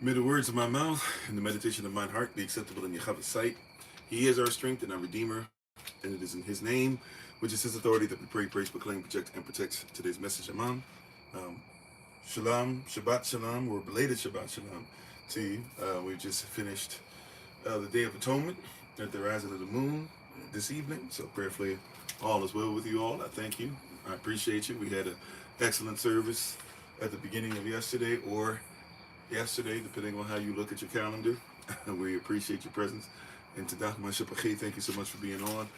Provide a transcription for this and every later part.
May the words of my mouth and the meditation of mine heart be acceptable in Yahweh's sight. He is our strength and our Redeemer, and it is in His name, which is His authority, that we pray, praise, proclaim, project, and protect today's message. Amen. Shalom, Shabbat Shalom, or belated Shabbat Shalom to you. We just finished the Day of Atonement at the rising of the moon this evening, so prayerfully all is well with you all. I thank you. I appreciate you. We had an excellent service at the beginning of yesterday, depending on how you look at your calendar. We appreciate your presence. And to Dr. Mashapachet, thank you so much for being on.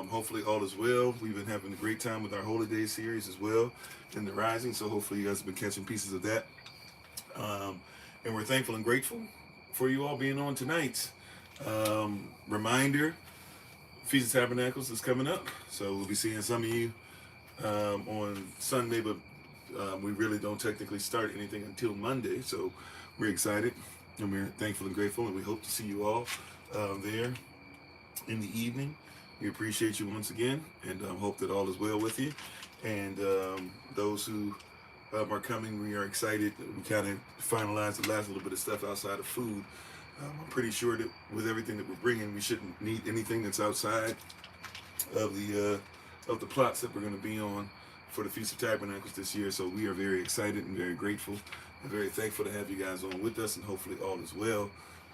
Hopefully all is well. We've been having a great time with our Holy Day series as well in the Rising, so hopefully you guys have been catching pieces of that. And we're thankful and grateful for you all being on tonight. Reminder, Feast of Tabernacles is coming up, so we'll be seeing some of you on Sunday, but we really don't technically start anything until Monday, so we're excited and we're thankful and grateful, and we hope to see you all there in the evening. We appreciate you once again, and hope that all is well with you. And those who are coming, we are excited. We kind of finalized the last little bit of stuff outside of food. I'm pretty sure that with everything that we're bringing, we shouldn't need anything that's outside of the plots that we're going to be on for the Feast of Tabernacles this year. So we are very excited and very grateful and very thankful to have you guys on with us, and hopefully all is well.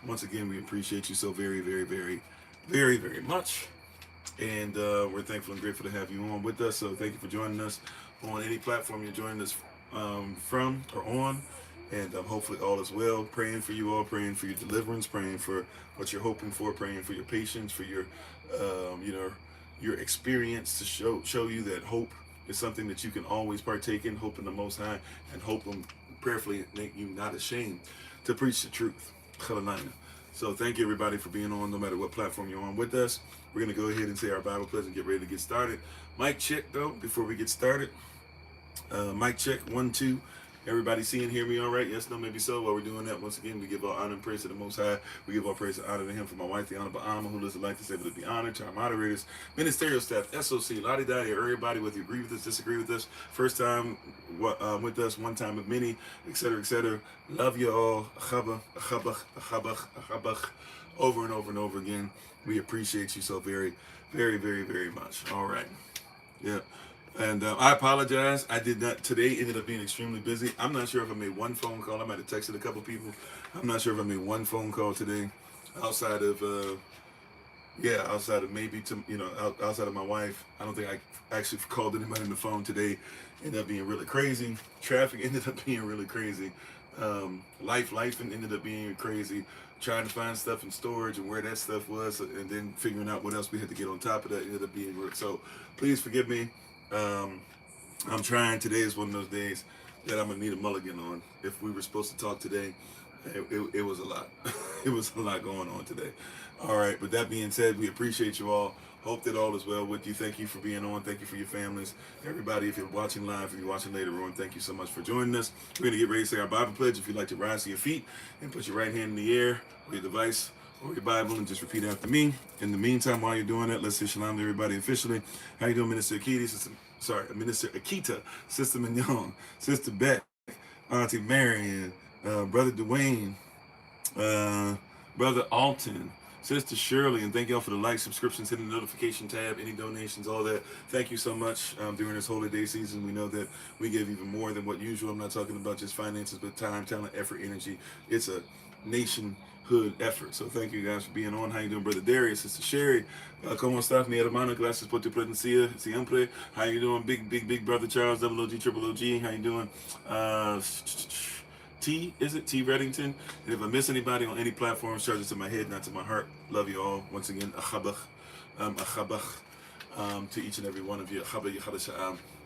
Once again, we appreciate you so very, very, very, very, very much. And we're thankful and grateful to have you on with us. So thank you for joining us on any platform you're joining us from or on. And hopefully all is well. Praying for you all, praying for your deliverance, praying for what you're hoping for, praying for your patience, for your, your experience, to show you that hope is something that you can always partake in. Hope in the Most High, and hope and prayerfully make you not ashamed to preach the truth. So thank you everybody for being on, no matter what platform you're on with us. We're going to go ahead and say our Bible pledge and get ready to get started. Mic check though, before we get started. Mic check, 1, 2. Everybody see and hear me all right? Yes, no, maybe so. While we're doing that, once again, we give our honor and praise to the Most High. We give our praise and honor to Him, for my wife, the Honorable Alma, who lives a life that's able to be honored, to our moderators, ministerial staff, SOC, Lottie Dottie, everybody, whether you agree with us, disagree with us, first time with us, one time with many, etc., etc. Love you all. Chabach, chabach, chabach, chabach, over and over and over again. We appreciate you so very, very, very, very much. All right. Yeah. And I apologize. I did not. Today ended up being extremely busy. I'm not sure if I made one phone call. I might have texted a couple people. I'm not sure if I made one phone call today, outside of maybe outside of my wife. I don't think I actually called anybody on the phone today. Ended up being really crazy. Traffic ended up being really crazy. Life ended up being crazy. Trying to find stuff in storage and where that stuff was, and then figuring out what else we had to get on top of that ended up being so. Please forgive me. I'm trying. Today is one of those days that I'm gonna need a mulligan on. If we were supposed to talk today, it was a lot. It was a lot going on today. All right, but that being said, we appreciate you all. Hope that all is well with you. Thank you for being on. Thank you for your families. Everybody, if you're watching live, if you're watching later on, thank you so much for joining us. We're gonna get ready to say our Bible pledge. If you'd like to rise to your feet and put your right hand in the air, or your device, or your Bible, and just repeat after me. In the meantime, while you're doing that, let's say shalom to everybody officially. How you doing, Minister Akita? Minister Akita, Sister Mignon, Sister Beck, Auntie Marion, Brother Dwayne, Brother Alton, Sister Shirley, and thank y'all for the likes, subscriptions, hitting the notification tab, any donations, all that. Thank you so much. During this Holy Day season, we know that we give even more than what usual. I'm not talking about just finances, but time, talent, effort, energy. It's a nationhood effort. So thank you guys for being on. How you doing, Brother Darius, Sister Sherry? ¿Cómo estás, mi hermano? Gracias por tu presencia siempre. How you doing, big brother Charles, double OG, triple OG? How you doing? T Reddington? And if I miss anybody on any platform, charge it to my head, not to my heart. Love you all. Once again, achabach, to each and every one of you.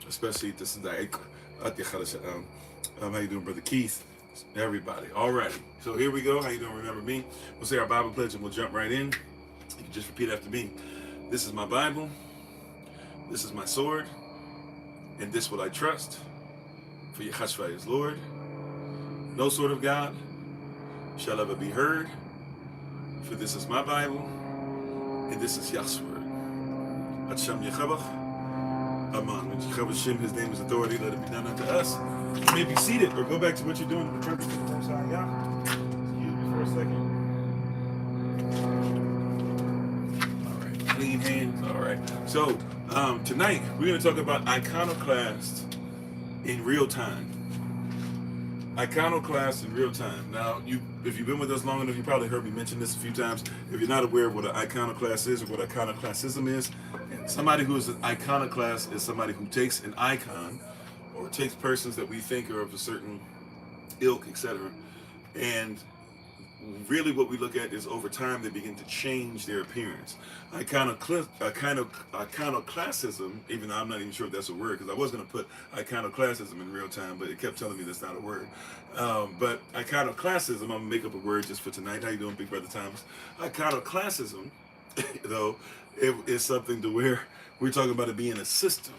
Especially this is the how you doing, Brother Keith? Everybody. Alrighty. So here we go. How you doing? Remember me? We'll say our Bible pledge and we'll jump right in. You can just repeat after me. This is my Bible. This is my sword. And this will I trust. For Yahshua is Lord. No sword of God shall ever be heard. For this is my Bible. And this is Yah's word. Hasham Yechavach. Aman. When Jehovah's Shem, His name is authority, let it be done unto us. You may be seated or go back to what you're doing in the purpose of the Most High Yah. a second. All right, clean hands. All right. So tonight we're going to talk about iconoclasts in real time. Iconoclasts in real time. Now, if you've been with us long enough, you probably heard me mention this a few times. If you're not aware of what an iconoclast is or what iconoclastism is, somebody who is an iconoclast is somebody who takes an icon or takes persons that we think are of a certain ilk, etc. And really what we look at is over time they begin to change their appearance. Iconoclastism, even though I'm not even sure if that's a word, because I was going to put iconoclastism in real time, but it kept telling me that's not a word. But iconoclastism, I'm going to make up a word just for tonight. How you doing, Big Brother Thomas? Iconoclastism, though, it is something to where we're talking about it being a system.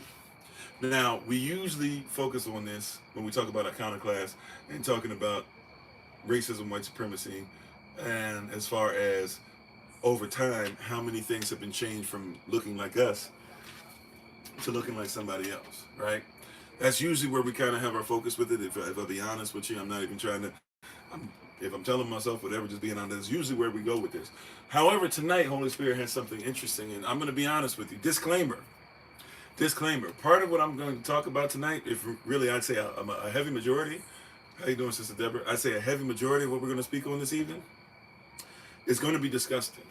Now, we usually focus on this when we talk about iconoclasts and talking about racism, white supremacy, and as far as over time, how many things have been changed from looking like us to looking like somebody else, right? That's usually where we kind of have our focus with it. If I'll be honest with you, I'm not even trying to, if I'm telling myself whatever, just being honest, that's usually where we go with this. However, tonight, Holy Spirit has something interesting, and I'm going to be honest with you. Disclaimer, part of what I'm going to talk about tonight, if really I'd say a heavy majority, how you doing, Sister Deborah? I'd say a heavy majority of what we're going to speak on this evening is going to be disgusting.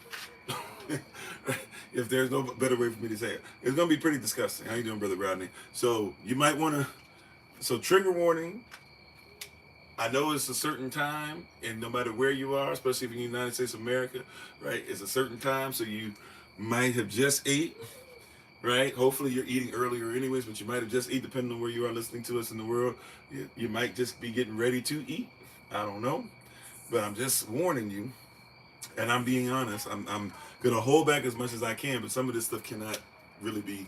If there's no better way for me to say it. It's going to be pretty disgusting. How you doing, Brother Rodney? So you might want to, so trigger warning. I know it's a certain time, and no matter where you are, especially if you're in the United States of America, right, it's a certain time, so you might have just ate, right? Hopefully you're eating earlier anyways, but you might have just ate, depending on where you are listening to us in the world. You might just be getting ready to eat. I don't know. But I'm just warning you, and I'm being honest. I'm going to hold back as much as I can, but some of this stuff cannot really be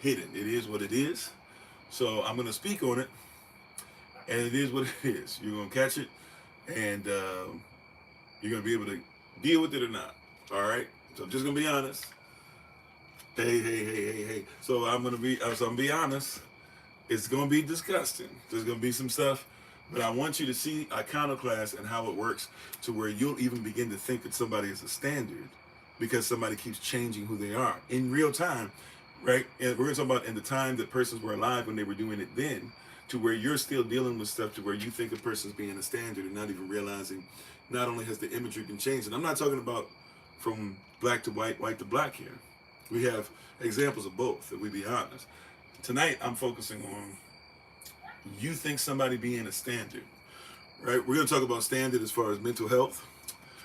hidden. It is what it is. So I'm going to speak on it, and it is what it is. You're going to catch it, and you're going to be able to deal with it or not. All right? So I'm just going to be honest. Hey. So I'm going to be honest. It's going to be disgusting. There's going to be some stuff, but I want you to see iconoclast and how it works to where you'll even begin to think that somebody is a standard because somebody keeps changing who they are in real time, right? And we're going to talk about in the time that persons were alive when they were doing it then, to where you're still dealing with stuff to where you think a person's being a standard and not even realizing not only has the imagery been changed, and I'm not talking about from black to white, white to black here. We have examples of both, if we be honest. Tonight, I'm focusing on you think somebody being a standard, right? We're going to talk about standard as far as mental health.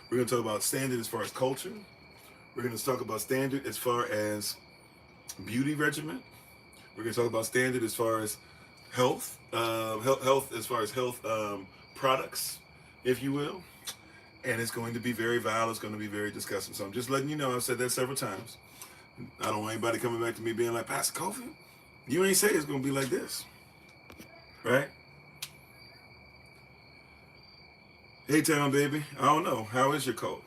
We're going to talk about standard as far as culture. We're going to talk about standard as far as beauty regimen. We're going to talk about standard as far as health, health as far as health products, if you will. And it's going to be very vile. It's going to be very disgusting. So I'm just letting you know, I've said that several times. I don't want anybody coming back to me being like, Pastor Kofi, you ain't say it's going to be like this, right? Hey, town baby, I don't know. How is your cult?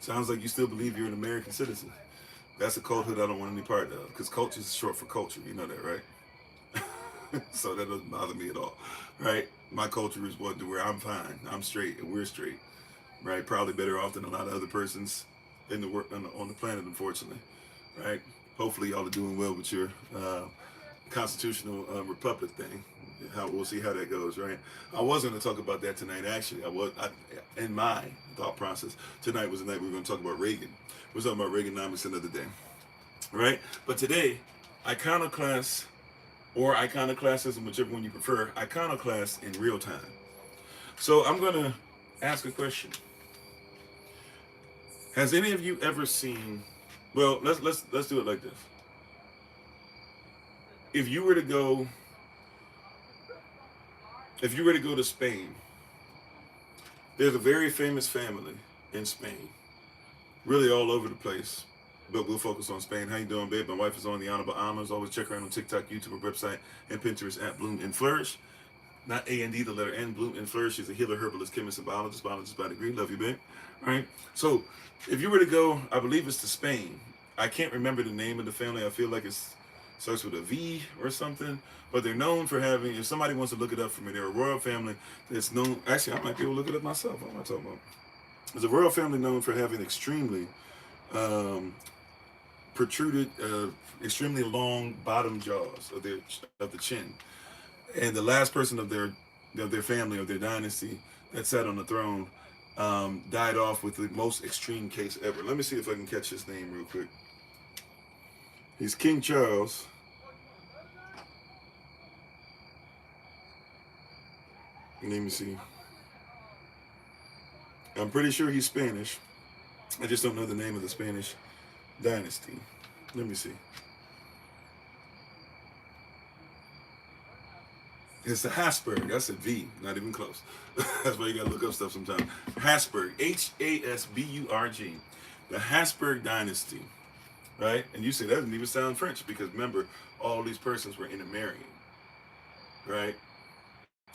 Sounds like you still believe you're an American citizen. That's a culthood I don't want any part of, because culture is short for culture. You know that, right? So that doesn't bother me at all, right? My culture is what to where I'm fine, I'm straight, and we're straight, right? Probably better off than a lot of other persons in the work on the planet, unfortunately, right? Hopefully y'all are doing well with your constitutional republic thing. We'll see how that goes, right? I was going to talk about that tonight. Actually, in my thought process, tonight was the night we were going to talk about Reagan. We're talking about Reaganomics another day, right? But today, iconoclasts or iconoclastism, whichever one you prefer, iconoclasts in real time. So I'm going to ask a question. Has any of you ever seen? Well, let's do it like this. If you were to go to Spain, there's a very famous family in Spain, really all over the place, but we'll focus on Spain. How you doing, babe? My wife is on the Honorable Almas. Always check her out on TikTok, YouTube, her website, and Pinterest at Bloom and Flourish. Not A-N-D, the letter N, Bloom and Flourish. She's a healer, herbalist, chemist, and biologist by degree. Love you, babe. All right? So, if you were to go, I believe it's to Spain. I can't remember the name of the family. I feel like it starts with a V or something. But they're known for having, if somebody wants to look it up for me, they're a royal family that's known. Actually, I might be able to look it up myself. What am I talking about? Is a royal family known for having extremely protruded, extremely long bottom jaws of the chin, and the last person of their family, of their dynasty, that sat on the throne died off with the most extreme case ever. Let me see if I can catch his name real quick. He's King Charles. Let me see. I'm pretty sure he's Spanish. I just don't know the name of the Spanish dynasty. Let me see. It's the Habsburg. That's a V, not even close. That's why you gotta look up stuff sometimes. Habsburg, Hasburg. The Habsburg dynasty, right? And you say that doesn't even sound French because remember, all these persons were intermarrying, right?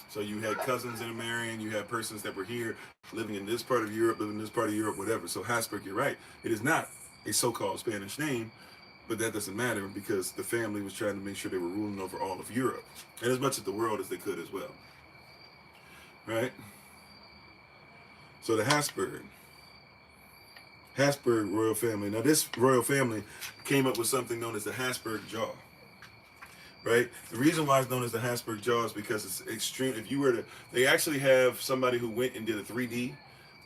So you had cousins intermarrying, you had persons that were here living in this part of Europe, living in this part of Europe, whatever. So Habsburg, you're right. It is not a so-called Spanish name, but that doesn't matter because the family was trying to make sure they were ruling over all of Europe and as much of the world as they could as well, right? So the Habsburg royal family. Now this royal family came up with something known as the Habsburg jaw, right? The reason why it's known as the Habsburg jaw is because it's extreme. If you were to, they actually have somebody who went and did a 3D,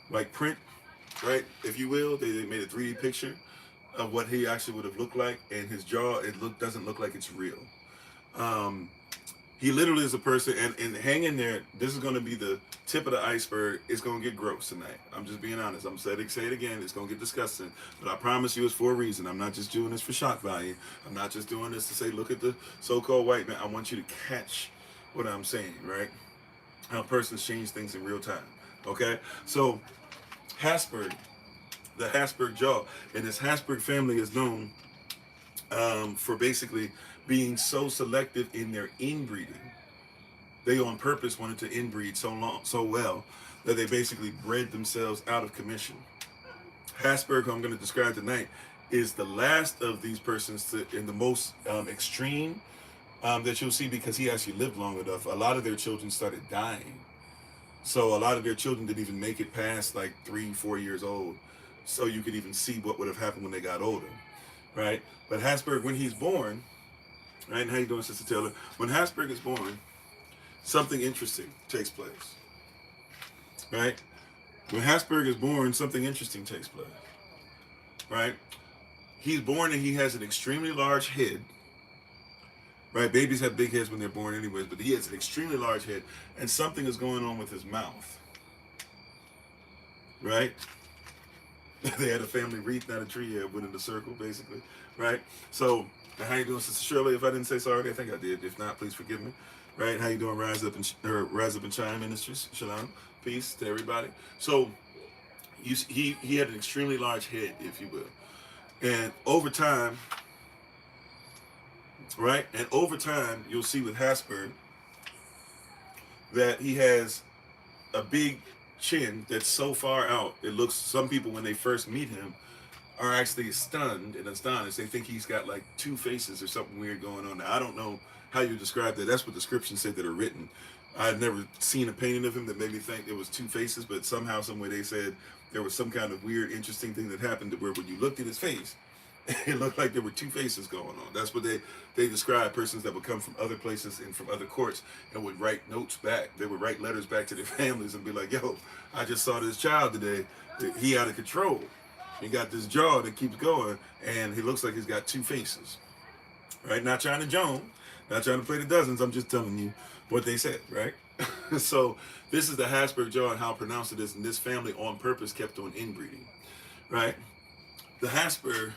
like print, right? If you will, they made a 3D picture of what he actually would have looked like, and his jaw, doesn't look like it's real. He literally is a person, and hang in there. This is going to be the tip of the iceberg. It's going to get gross tonight. I'm just being honest. I'm saying it again. It's going to get disgusting, but I promise you, it's for a reason. I'm not just doing this for shock value. I'm not just doing this to say, look at the so-called white man. I want you to catch what I'm saying, right? How persons change things in real time. Okay, so Habsburg. The Habsburg jaw, and this Habsburg family is known for basically being so selective in their inbreeding. They on purpose wanted to inbreed so well that they basically bred themselves out of commission. Habsburg, who I'm going to describe tonight, is the last of these persons in the most extreme that you'll see because he actually lived long enough. A lot of their children started dying, so a lot of their children didn't even make it past like 3-4 years old. So you could even see what would have happened when they got older, right? But Habsburg, when he's born, right? And how you doing, Sister Taylor? When Habsburg is born, something interesting takes place, right? When Habsburg is born, something interesting takes place, right? He's born and he has an extremely large head, right? Babies have big heads when they're born anyways, but he has an extremely large head, and something is going on with his mouth, right? They had a family wreath, not a tree, went in a circle, basically, right? So, how you doing, Sister Shirley? If I didn't say sorry, I think I did. If not, please forgive me, right? How you doing, Rise Up and Shine Ministries? Shalom, peace to everybody. So, he had an extremely large head, if you will, and over time, right? And over time, you'll see with Habsburg that he has a big chin that's so far out, it looks, some people when they first meet him are actually stunned and astonished. They think he's got like two faces or something weird going on. Now, I don't know how you describe that. That's what the scriptures say that are written. I've never seen a painting of him that made me think it was two faces, but somehow, some way they said there was some kind of weird, interesting thing that happened to where when you looked at his face, it looked like there were two faces going on. That's what they describe persons that would come from other places and from other courts and would write notes back. They would write letters back to their families and be like, yo, I just saw this child today. He out of control. He got this jaw that keeps going, and he looks like he's got two faces. Right? Not trying to Joan, not trying to play the dozens. I'm just telling you what they said, right? So this is the Habsburg jaw and how pronounced it is, and this family on purpose kept on inbreeding, right? The Habsburg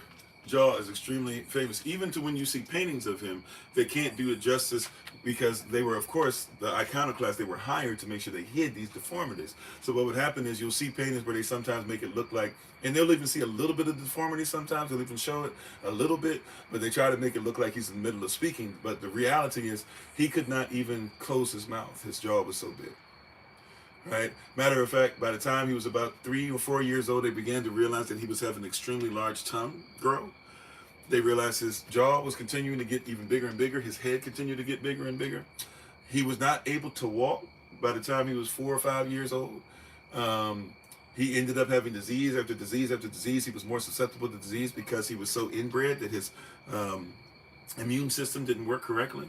jaw is extremely famous. Even to when you see paintings of him, they can't do it justice because they were, of course, the iconoclasts, they were hired to make sure they hid these deformities. So what would happen is you'll see paintings where they sometimes make it look like, and they'll even see a little bit of deformity sometimes, they'll even show it a little bit, but they try to make it look like he's in the middle of speaking. But the reality is he could not even close his mouth. His jaw was so big. Right? Matter of fact, by the time he was about 3 or 4 years old, they began to realize that he was having an extremely large tongue grow. They realized his jaw was continuing to get even bigger and bigger. His head continued to get bigger and bigger. He was not able to walk by the time he was 4 or 5 years old. He ended up having disease after disease after disease. He was more susceptible to disease because he was so inbred that his immune system didn't work correctly.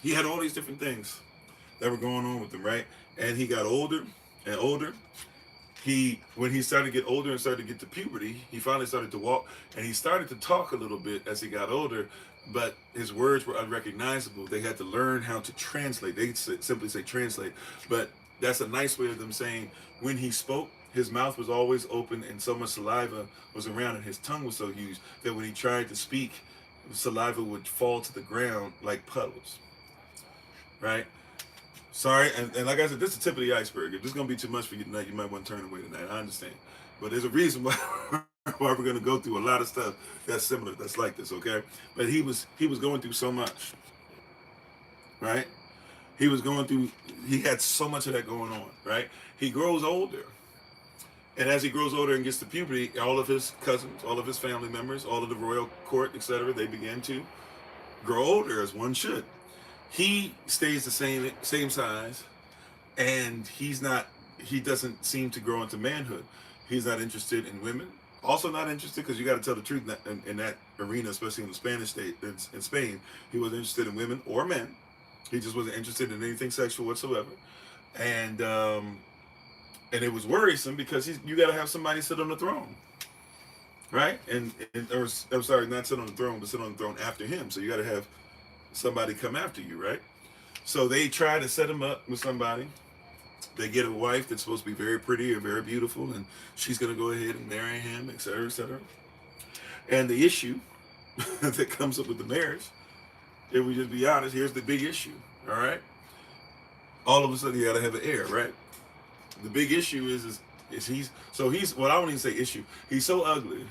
He had all these different things that were going on with him, right? And he got older and older. When he started to get older and started to get to puberty, he finally started to walk, and he started to talk a little bit as he got older, but his words were unrecognizable. They had to learn how to translate. They simply say translate, but that's a nice way of them saying when he spoke, his mouth was always open and so much saliva was around and his tongue was so huge that when he tried to speak, saliva would fall to the ground like puddles, right? Sorry, and like I said, this is the tip of the iceberg. If this is going to be too much for you tonight, you might want to turn away tonight. I understand. But there's a reason why we're going to go through a lot of stuff that's similar, that's like this, okay? But he was going through so much, right? He had so much of that going on, right? He grows older. And as he grows older and gets to puberty, all of his cousins, all of his family members, all of the royal court, etc., they begin to grow older as one should. He stays the same size, and he doesn't seem to grow into manhood. He's not interested in women. Also not interested, because you got to tell the truth in that arena, especially in the Spanish state, in Spain, he wasn't interested in women or men. He just wasn't interested in anything sexual whatsoever. And it was worrisome because you got to have somebody sit on the throne, right? Or I'm sorry, not sit on the throne, but sit on the throne after him. So you got to have somebody come after you, right? So they try to set him up with somebody. They get a wife that's supposed to be very pretty or very beautiful, and she's going to go ahead and marry him, etc., etc. And the issue that comes up with the marriage, if we just be honest, here's the big issue, all right? All of a sudden, you got to have an heir, right? The big issue is he's, well, I don't even say issue. He's so ugly,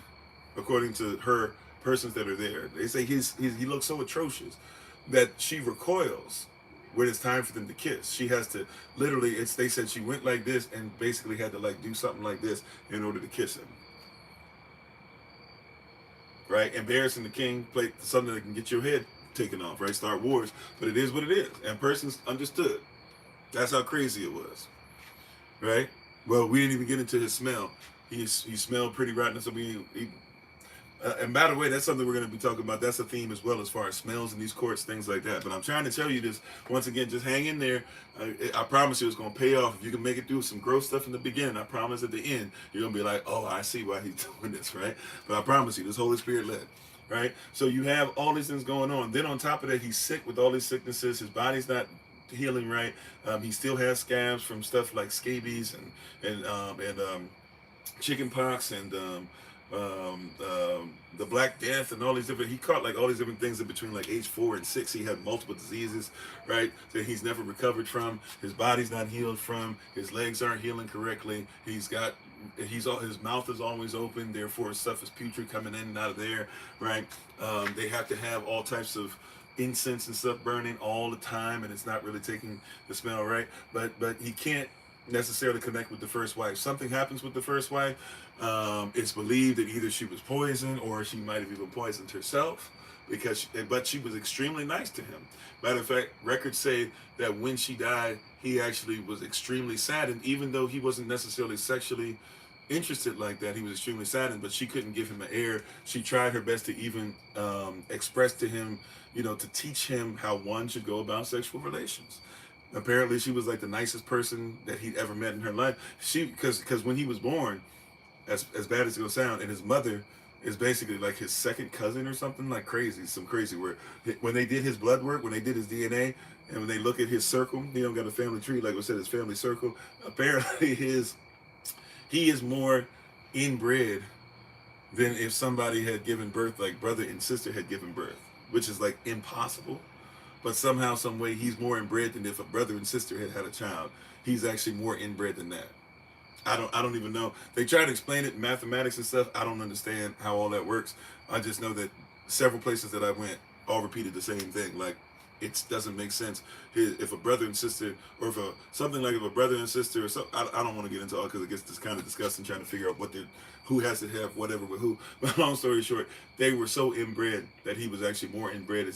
according to her persons that are there. They say he looks so atrocious that she recoils when it's time for them to kiss. She has to literally, they said she went like this and basically had to like do something like this in order to kiss him. Right? Embarrassing the king, play something that can get your head taken off, right? Start wars. But it is what it is. And persons understood. That's how crazy it was. Right? Well, we didn't even get into his smell. He smelled pretty rotten. So and by the way, that's something we're going to be talking about. That's a theme as well, as far as smells in these courts, things like that. But I'm trying to tell you this, once again, just hang in there. I promise you it's going to pay off. If you can make it through some gross stuff in the beginning, I promise at the end, you're going to be like, oh, I see why he's doing this, right? But I promise you, this Holy Spirit led, right? So you have all these things going on. Then on top of that, he's sick with all these sicknesses. His body's not healing right. He still has scabs from stuff like scabies and chicken pox and the Black Death and all these different, he caught like all these different things in between like age 4 and 6. He had multiple diseases, right, that he's never recovered from. His body's not healed from. His legs aren't healing correctly. His mouth is always open, therefore stuff is putrid coming in and out of there, right? They have to have all types of incense and stuff burning all the time, and it's not really taking the smell right. But he can't necessarily connect with the first wife. Something happens with the first wife. It's believed that either she was poisoned or she might have even poisoned herself, but she was extremely nice to him. Matter of fact, records say that when she died, he actually was extremely saddened, even though he wasn't necessarily sexually interested like that. He was extremely saddened, but she couldn't give him an heir. She tried her best to even express to him, to teach him how one should go about sexual relations. Apparently, she was like the nicest person that he'd ever met in her life. Because when he was born, as bad as it's gonna sound, and his mother is basically like his second cousin or something, like some crazy word. When they did his blood work, when they did his DNA, and when they look at his circle, he don't got a family tree, like we said, his family circle. Apparently, he is more inbred than if somebody had given birth, like brother and sister had given birth, which is like impossible. But somehow, some way, he's more inbred than if a brother and sister had a child. He's actually more inbred than that. I don't even know. They try to explain it in mathematics and stuff. I don't understand how all that works. I just know that several places that I went all repeated the same thing. Like, it doesn't make sense. If a brother and sister, or if a brother and sister, or something, I don't want to get into all, because it gets this kind of disgusting trying to figure out who has to have whatever with who. But long story short, they were so inbred that he was actually more inbred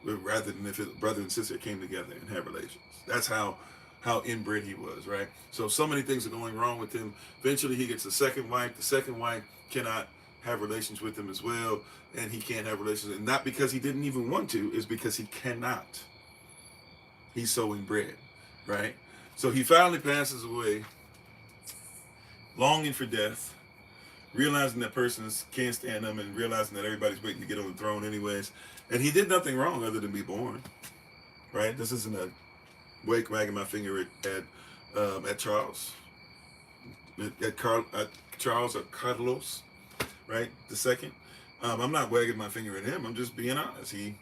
rather than if his brother and sister came together and had relations. That's how how inbred he was, right? So many things are going wrong with him. Eventually he gets a second wife. The second wife cannot have relations with him as well, and he can't have relations, and not because he didn't even want to, is because he cannot. He's so inbred, right? So he finally passes away, longing for death, realizing that persons can't stand him, and realizing that everybody's waiting to get on the throne anyways. And he did nothing wrong other than be born, right? This isn't a wagging my finger at Charles, at Charles or Carlos, right? The second. I'm not wagging my finger at him. I'm just being honest. He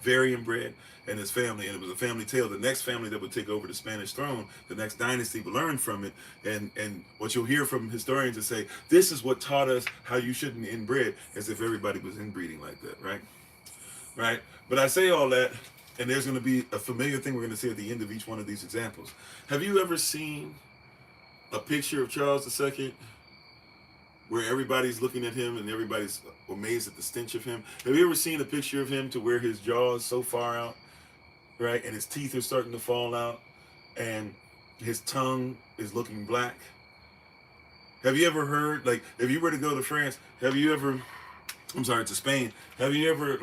very inbred, and his family, and it was a family tale. The next family that would take over the Spanish throne, the next dynasty would learn from it, and what you'll hear from historians is say, this is what taught us how you shouldn't inbred, as if everybody was inbreeding like that, right? But I say all that, and there's going to be a familiar thing we're going to say at the end of each one of these examples. Have you ever seen a picture of Charles II where everybody's looking at him and everybody's amazed at the stench of him? Have you ever seen a picture of him to where his jaw is so far out, right, and his teeth are starting to fall out, and his tongue is looking black? Have you ever heard, like, if you were to go to France, to Spain, have you ever,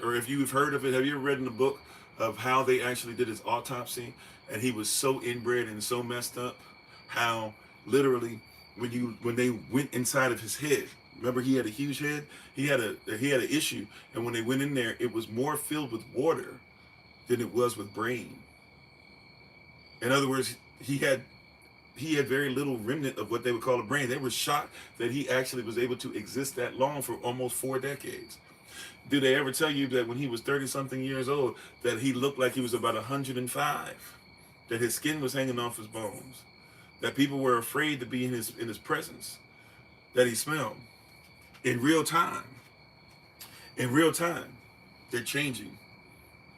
or if you've heard of it, have you ever read in the book of how they actually did his autopsy, and he was so inbred and so messed up, how literally when they went inside of his head, remember he had a huge head, he had an issue, and when they went in there, it was more filled with water than it was with brain. In other words, he had very little remnant of what they would call a brain. They were shocked that he actually was able to exist that long, for almost 4 decades. Did they ever tell you that when he was 30-something years old, that he looked like he was about 105, that his skin was hanging off his bones, that people were afraid to be in his presence, that he smelled? In real time, they're changing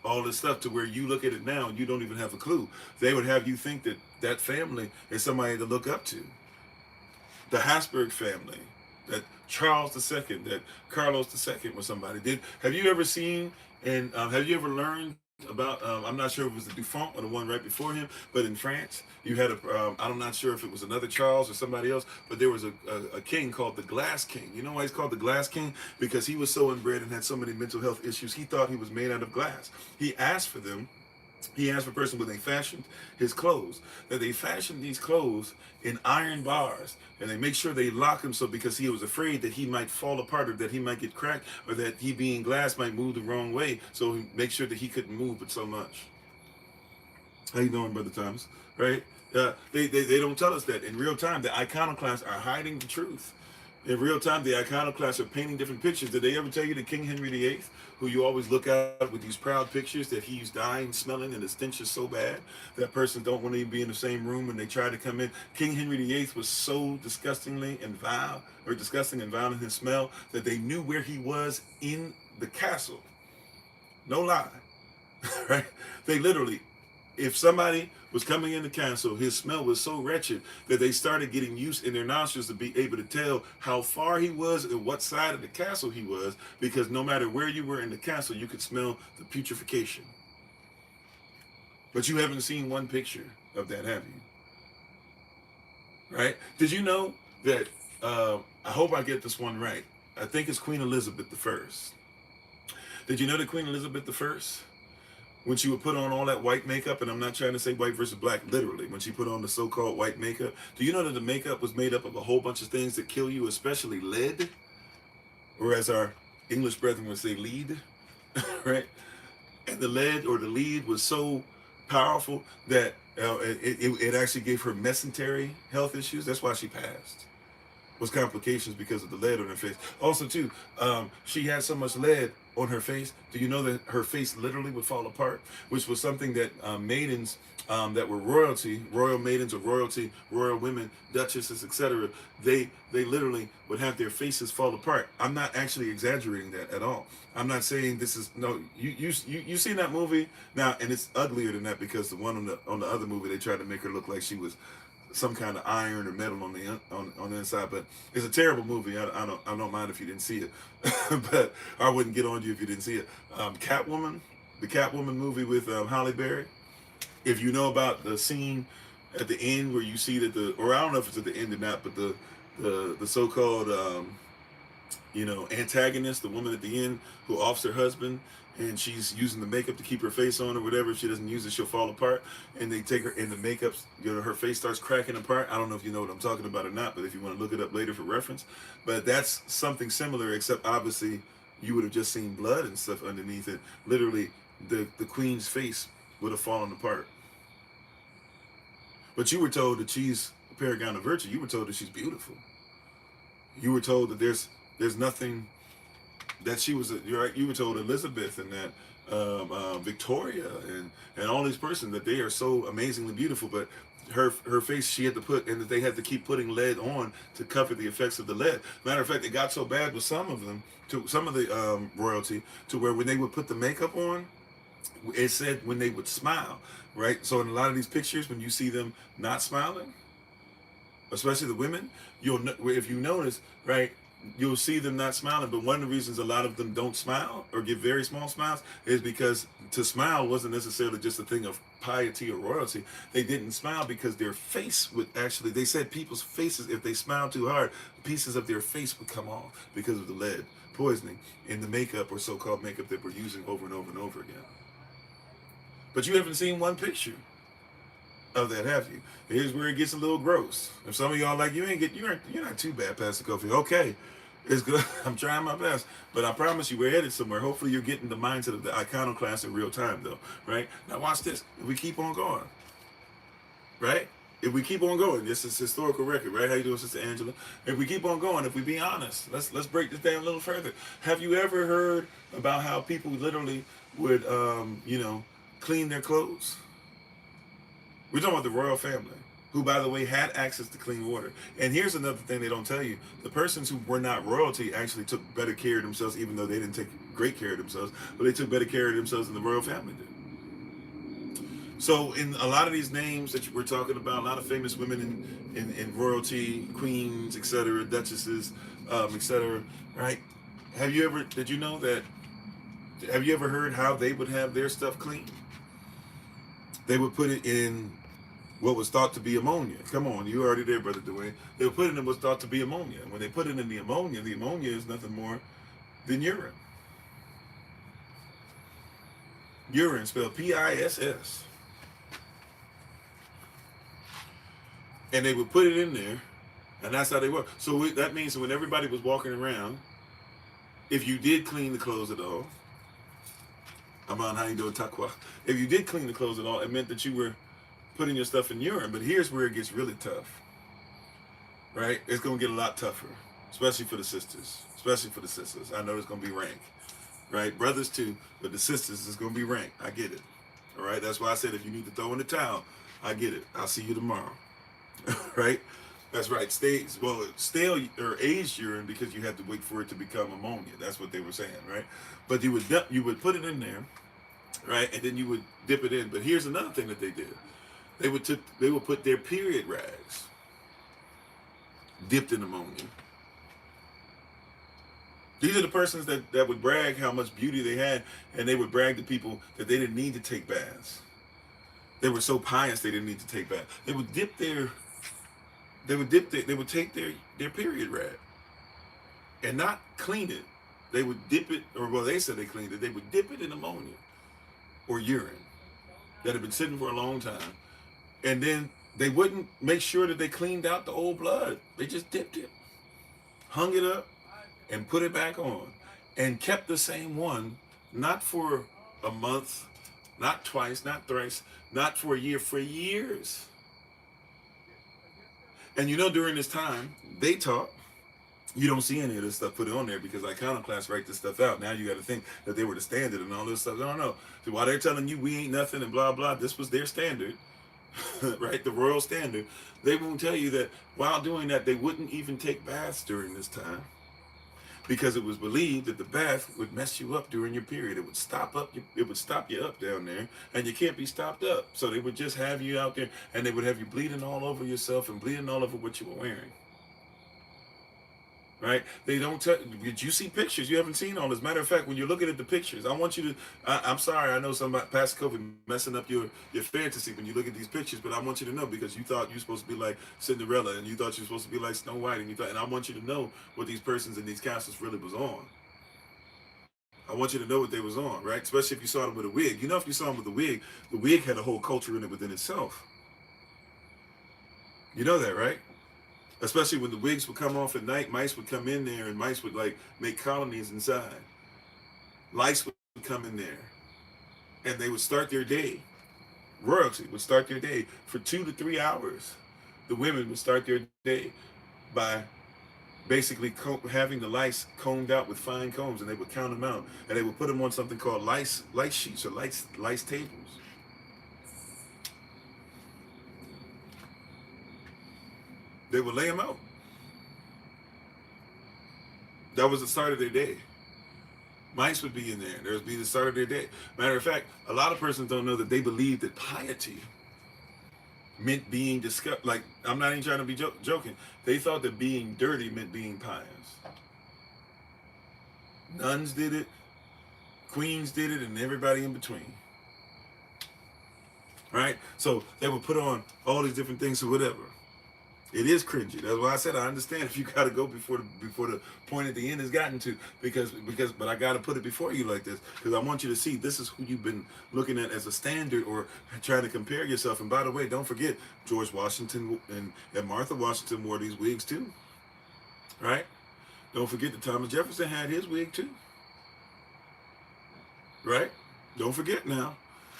all this stuff to where you look at it now and you don't even have a clue. They would have you think that family is somebody to look up to. The Habsburg family, that Charles II, that Carlos II was somebody. Have you ever seen, and have you ever learned about, I'm not sure if it was the Dauphin or the one right before him, but in France, you had I'm not sure if it was another Charles or somebody else, but there was a king called the Glass King. You know why he's called the Glass King? Because he was so inbred and had so many mental health issues, he thought he was made out of glass. He asked for a person when they fashioned his clothes, that they fashioned these clothes in iron bars, and they make sure they lock him, so because he was afraid that he might fall apart, or that he might get cracked, or that he being glass might move the wrong way, so he make sure that he couldn't move but so much. How you doing, Brother Thomas? Right? They don't tell us that. In real time, the iconoclasts are hiding the truth. In real time, the iconoclasts are painting different pictures. Did they ever tell you that King Henry VIII, who you always look at with these proud pictures, that he's dying, smelling, and the stench is so bad that person don't want to even be in the same room when they try to come in? King Henry VIII was so disgusting and vile in his smell, that they knew where he was in the castle. No lie. Right? They literally, if somebody was coming in the castle, his smell was so wretched that they started getting used in their nostrils to be able to tell how far he was and what side of the castle he was, because no matter where you were in the castle, you could smell the putrefaction. But you haven't seen one picture of that, have you? Right? Did you know that, I hope I get this one right, I think it's Queen Elizabeth I. Did you know that Queen Elizabeth I, when she would put on all that white makeup, and I'm not trying to say white versus black, literally, when she put on the so-called white makeup, do you know that the makeup was made up of a whole bunch of things that kill you, especially lead? Or as our English brethren would say, lead, right? And the lead or the lead was so powerful that it actually gave her mesentery health issues. That's why she passed. Was complications because of the lead on her face. Also, too, she had so much lead on her face. Do you know that her face literally would fall apart? Which was something that maidens that were royalty, royal maidens or royalty, royal women, duchesses, etc., they literally would have their faces fall apart. I'm not actually exaggerating that at all. I'm not saying this is, no, you seen that movie now, and it's uglier than that, because the one on the other movie, they tried to make her look like she was some kind of iron or metal on the inside. But it's a terrible movie. I don't mind if you didn't see it, but I wouldn't get on you if you didn't see it. Catwoman, the Catwoman movie with Halle Berry. If you know about the scene at the end where you see that or I don't know if it's at the end or not, but the so-called antagonist, the woman at the end who offs her husband, and she's using the makeup to keep her face on or whatever. If she doesn't use it, she'll fall apart. And they take her, and the makeup, her face starts cracking apart. I don't know if you know what I'm talking about or not, but if you want to look it up later for reference. But that's something similar, except obviously you would have just seen blood and stuff underneath it. Literally, the queen's face would have fallen apart. But you were told that she's a paragon of virtue. You were told that she's beautiful. You were told that there's nothing that she was. You were told Elizabeth and that Victoria and all these persons that they are so amazingly beautiful, but her face she had to put, and that they had to keep putting lead on to cover the effects of the lead. Matter of fact, it got so bad with some of them, to some of the royalty, to where when they would put the makeup on, it said when they would smile, right? So in a lot of these pictures, when you see them not smiling, especially the women, if you notice, right, you'll see them not smiling. But one of the reasons a lot of them don't smile or give very small smiles is because to smile wasn't necessarily just a thing of piety or royalty. They didn't smile because their face would actually, they said people's faces, if they smiled too hard, pieces of their face would come off because of the lead poisoning in the makeup or so-called makeup that we're using over and over and over again. But you haven't seen one picture of that, have you? Here's where it gets a little gross. If some of y'all like, you're not too bad, Pastor Kofi. Okay, it's good. I'm trying my best, but I promise you, we're headed somewhere. Hopefully, you're getting the mindset of the iconoclast in real time, though. Right now, watch this. If we keep on going, right? If we keep on going, this is historical record, right? How you doing, Sister Angela? If we keep on going, if we be honest, let's break this down a little further. Have you ever heard about how people literally would, clean their clothes? We're talking about the royal family, who, by the way, had access to clean water. And here's another thing they don't tell you. The persons who were not royalty actually took better care of themselves, even though they didn't take great care of themselves, but they took better care of themselves than the royal family did. So in a lot of these names that we're talking about, a lot of famous women in royalty, queens, etc., duchesses, etc., right? Have you ever heard how they would have their stuff cleaned? They would put it in what was thought to be ammonia. Come on, you already there, Brother Dwayne. They would put it in what's thought to be ammonia. When they put it in the ammonia is nothing more than urine. Urine, spelled P-I-S-S. And they would put it in there, and that's how they work. So that means when everybody was walking around, if you did clean the clothes at all, Aman, how you doing, Takwa? If you did clean the clothes at all, it meant that you were putting your stuff in urine. But here's where it gets really tough, right? It's going to get a lot tougher, especially for the sisters. I know it's going to be rank, right? Brothers too, but the sisters is going to be rank. I get it, all right? That's why I said if you need to throw in the towel, I get it. I'll see you tomorrow, right? That's right. Stale or aged urine, because you had to wait for it to become ammonia. That's what they were saying, right? But you would put it in there, right, and then you would dip it in. But here's another thing that they did: they would put their period rags dipped in ammonia. These are the persons that would brag how much beauty they had, and they would brag to people that they didn't need to take baths. They were so pious they didn't need to take baths. They would take their period rag and not clean it. They would dip it, they said they cleaned it. They would dip it in ammonia or urine that had been sitting for a long time. And then they wouldn't make sure that they cleaned out the old blood. They just dipped it, hung it up, and put it back on, and kept the same one, not for a month, not twice, not thrice, not for a year, for years. And during this time, they taught, you don't see any of this stuff put on there because iconoclasts write this stuff out. Now you got to think that they were the standard and all this stuff. I don't know. So while they're telling you we ain't nothing and blah, blah, this was their standard, right? The royal standard. They won't tell you that while doing that, they wouldn't even take baths during this time, because it was believed that the bath would mess you up during your period. It would stop you up down there, and you can't be stopped up. So they would just have you out there, and they would have you bleeding all over yourself and bleeding all over what you were wearing. right? They don't tell. Did you see pictures? You haven't seen all this. Matter of fact, when you're looking at the pictures, I want you to. I'm sorry, I know somebody past Kofi messing up your fantasy when you look at these pictures, but I want you to know, because you thought you were supposed to be like Cinderella, and you thought you were supposed to be like Snow White, and I want you to know what these persons in these castles really was on. I want you to know what they was on, right? Especially if you saw them with a wig. You know, if you saw them with a wig, the wig had a whole culture in it within itself. You know that, right? Especially when the wigs would come off at night, mice would come in there, and mice would like make colonies inside. Lice would come in there, and they would start their day. Royalty would start their day for 2 to 3 hours. The women would start their day by basically having the lice combed out with fine combs, and they would count them out, and they would put them on something called lice sheets or lice tables. They would lay them out. That was the start of their day. Mice would be in there. There would be the start of their day. Matter of fact, a lot of persons don't know that they believe that piety meant being disgusting. Like, I'm not even trying to be joking. They thought that being dirty meant being pious. Nuns did it, queens did it, and everybody in between. Right? So they would put on all these different things or whatever. It is cringy. That's why I said I understand if you got to go before the point at the end has gotten to, but I got to put it before you like this, because I want you to see this is who you've been looking at as a standard or trying to compare yourself. And by the way, don't forget George Washington and Martha Washington wore these wigs too, right? Don't forget that Thomas Jefferson had his wig too, right? Don't forget now.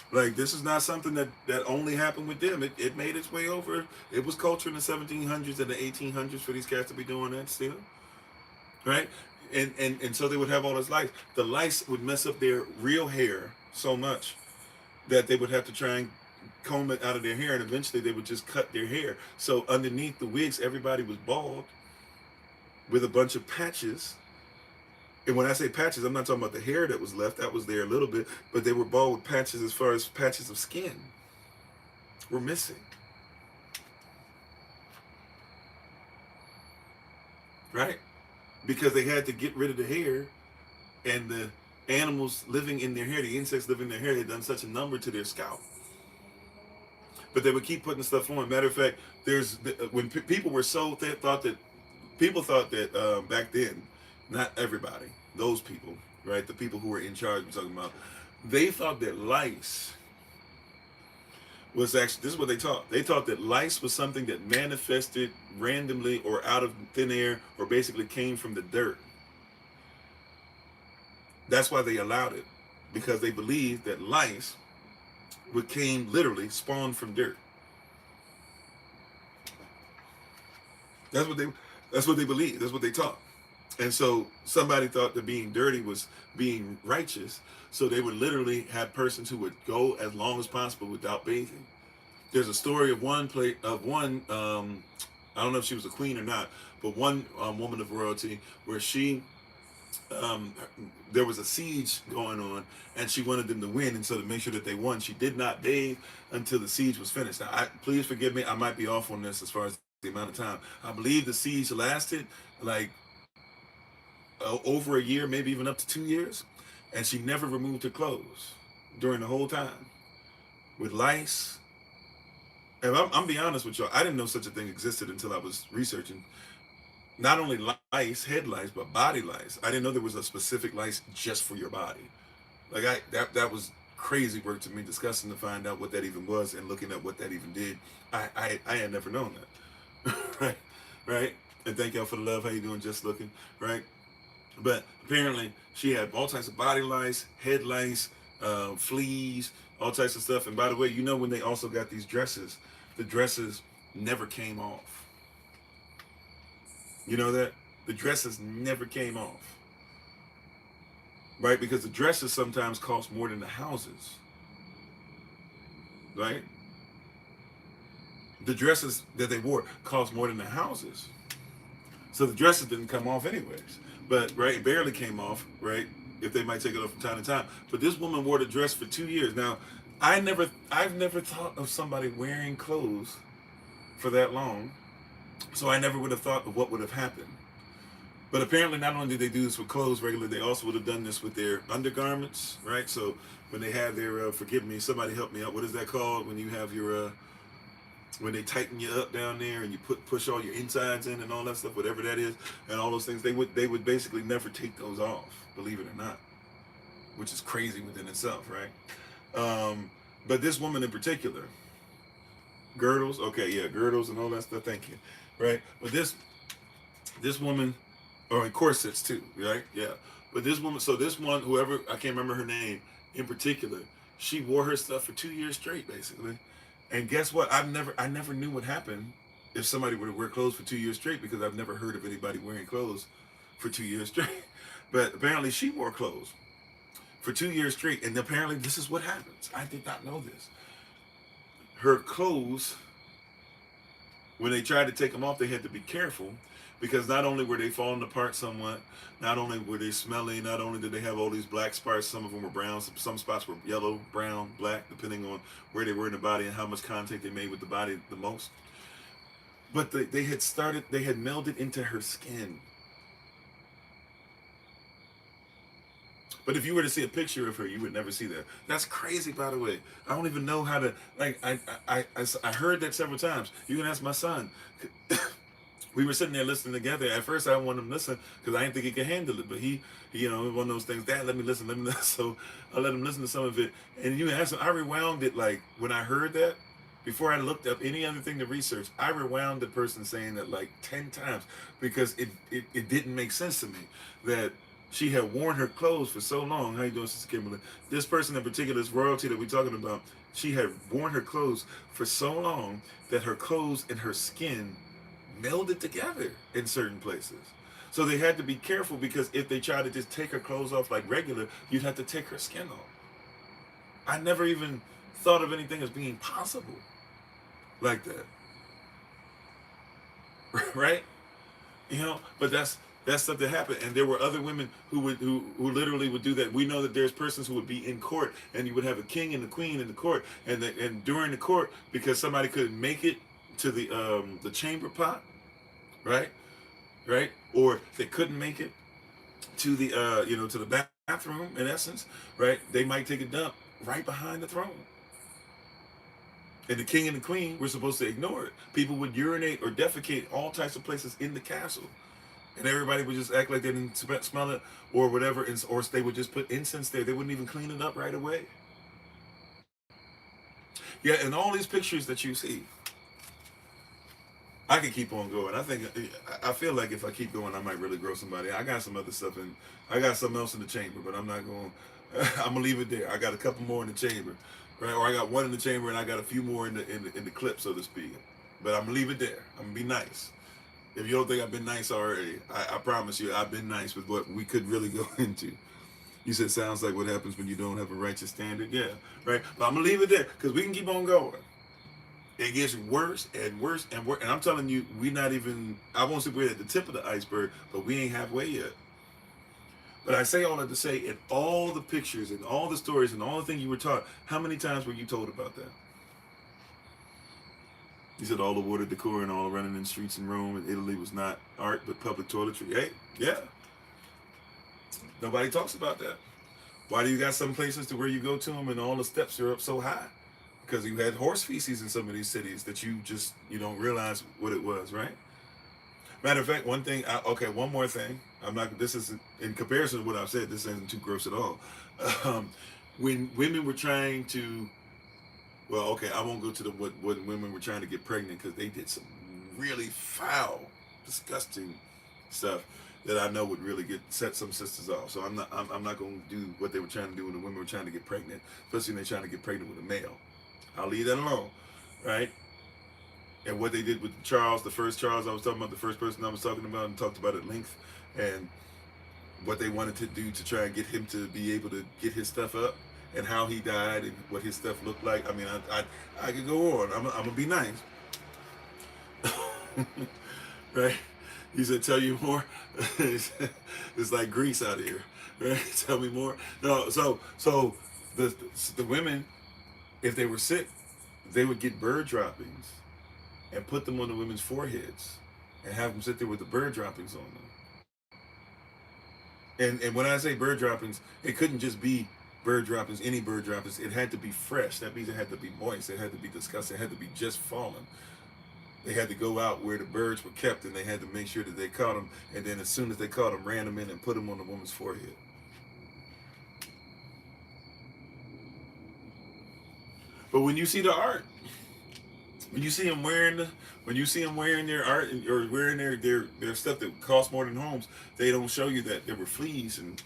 Like, this is not something that only happened with them. It made its way over. It was culture in the 1700s and the 1800s for these cats to be doing that still, right? And so they would have all this lice. The lice would mess up their real hair so much that they would have to try and comb it out of their hair, and eventually they would just cut their hair. So underneath the wigs, everybody was bald with a bunch of patches. And when I say patches, I'm not talking about the hair that was left. That was there a little bit. But they were bald with patches, as far as patches of skin were missing. Right? Because they had to get rid of the hair, and the animals living in their hair, the insects living in their hair, had done such a number to their scalp. But they would keep putting stuff on. Matter of fact, when people were so thought that back then, not everybody, those people, right? The people who were in charge, we're talking about, they thought that lice was actually, this is what they taught. They thought that lice was something that manifested randomly or out of thin air, or basically came from the dirt. That's why they allowed it, because they believed that lice came literally spawned from dirt. That's what they believed. That's what they taught. And so somebody thought that being dirty was being righteous. So they would literally have persons who would go as long as possible without bathing. There's a story of one, I don't know if she was a queen or not, but one woman of royalty where there was a siege going on, and she wanted them to win. And so to make sure that they won, she did not bathe until the siege was finished. Now, please forgive me, I might be off on this as far as the amount of time. I believe the siege lasted like over a year, maybe even up to 2 years, and she never removed her clothes during the whole time with lice. And I'm be honest with y'all, I didn't know such a thing existed until I was researching not only lice, head lice, but body lice. I didn't know there was a specific lice just for your body. Like, that was crazy work to me, discussing to find out what that even was and looking at what that even did. I had never known that. right? And thank y'all for the love. How you doing? Just looking, right? But apparently she had all types of body lice, head lice, fleas, all types of stuff. And by the way, you know, when they also got these dresses, the dresses never came off. You know that? The dresses never came off. Right? Because the dresses sometimes cost more than the houses. Right? The dresses that they wore cost more than the houses. So the dresses didn't come off anyways. But, right, it barely came off, right, if they might take it off from time to time. But this woman wore the dress for 2 years. Now, I've never thought of somebody wearing clothes for that long, so I never would have thought of what would have happened. But apparently, not only did they do this with clothes regularly, they also would have done this with their undergarments, right? So when they had their, forgive me, somebody help me out. What is that called when you have your, when they tighten you up down there and you push all your insides in and all that stuff, whatever that is, and all those things, they would basically never take those off, believe it or not, which is crazy within itself, right? But this woman in particular, girdles, okay, yeah, girdles and all that stuff. Thank you, right? But this woman, or in corsets too, right? Yeah. But this woman, so this one, whoever, I can't remember her name in particular, she wore her stuff for 2 years straight, basically. And guess what? I never knew what happened if somebody were to wear clothes for 2 years straight, because I've never heard of anybody wearing clothes for 2 years straight. But apparently she wore clothes for 2 years straight, and apparently this is what happens. I did not know this. Her clothes, when they tried to take them off, they had to be careful, because not only were they falling apart somewhat, not only were they smelly, not only did they have all these black spots, some of them were brown, some spots were yellow, brown, black, depending on where they were in the body and how much contact they made with the body the most. But they had melded into her skin. But if you were to see a picture of her, you would never see that. That's crazy, by the way. I don't even know how to, like, I heard that several times. You can ask my son. We were sitting there listening together. At first, I didn't want him to listen because I didn't think he could handle it. But he, one of those things, Dad, let me listen. So I let him listen to some of it. And you ask him, I rewound it, like, when I heard that, before I looked up any other thing to research, I rewound the person saying that like 10 times, because it didn't make sense to me that she had worn her clothes for so long. How you doing, Sister Kimberly? This person in particular, this royalty that we're talking about, she had worn her clothes for so long that her clothes and her skin melded together in certain places. So they had to be careful, because if they tried to just take her clothes off like regular, you'd have to take her skin off. I never even thought of anything as being possible like that. Right? But that's stuff that happened. And there were other women who literally would do that. We know that there's persons who would be in court, and you would have a king and a queen in the court, and during the court, because somebody couldn't make it to the chamber pot, right, or they couldn't make it to the to the bathroom, in essence, right, they might take a dump right behind the throne. And the king and the queen were supposed to ignore it. People would urinate or defecate all types of places in the castle, and everybody would just act like they didn't smell it or whatever, or they would just put incense there. They wouldn't even clean it up right away. Yeah, and all these pictures that you see, I could keep on going. I feel like if I keep going, I might really grow somebody. I got some other stuff, and I got something else in the chamber, but I'm not going. I'm gonna leave it there. I got a couple more in the chamber, right? Or I got one in the chamber, and I got a few more in the clip, so to speak. But I'm gonna leave it there. I'm gonna be nice. If you don't think I've been nice already, I promise you, I've been nice with what we could really go into. You said sounds like what happens when you don't have a righteous standard. Yeah, right. But I'm gonna leave it there, because we can keep on going. It gets worse and worse and worse. And I'm telling you, I won't say we're at the tip of the iceberg, but we ain't halfway yet. But I say all that to say, in all the pictures and all the stories and all the things you were taught, how many times were you told about that? You said all the water decor and all the running in streets in Rome and Italy was not art, but public toiletry. Hey, yeah. Nobody talks about that. Why do you got some places to where you go to them and all the steps are up so high? Because you had horse feces in some of these cities that you don't realize what it was, right? Matter of fact, one more thing. This isn't, in comparison to what I've said, this isn't too gross at all. When women were trying to, I won't go to what women were trying to get pregnant, because they did some really foul, disgusting stuff that I know would really set some sisters off. So I'm not going to do what they were trying to do when the women were trying to get pregnant, especially when they're trying to get pregnant with a male. I'll leave that alone, right? And what they did with Charles, the first Charles I was talking about, the first person I was talking about, and talked about at length, and what they wanted to do to try and get him to be able to get his stuff up, and how he died, and what his stuff looked like. I mean, I could go on. I'm gonna be nice, right? He said, "Tell you more." It's like Grease out here, right? Tell me more. No, so the women, if they were sick, they would get bird droppings and put them on the women's foreheads and have them sit there with the bird droppings on them. And when I say bird droppings, it couldn't just be bird droppings, any bird droppings. It had to be fresh. That means it had to be moist. It had to be disgusting. It had to be just fallen. They had to go out where the birds were kept, and they had to make sure that they caught them. And then as soon as they caught them, ran them in and put them on the woman's forehead. But when you see the art, when you see them wearing their art or wearing their stuff that costs more than homes, they don't show you that there were fleas and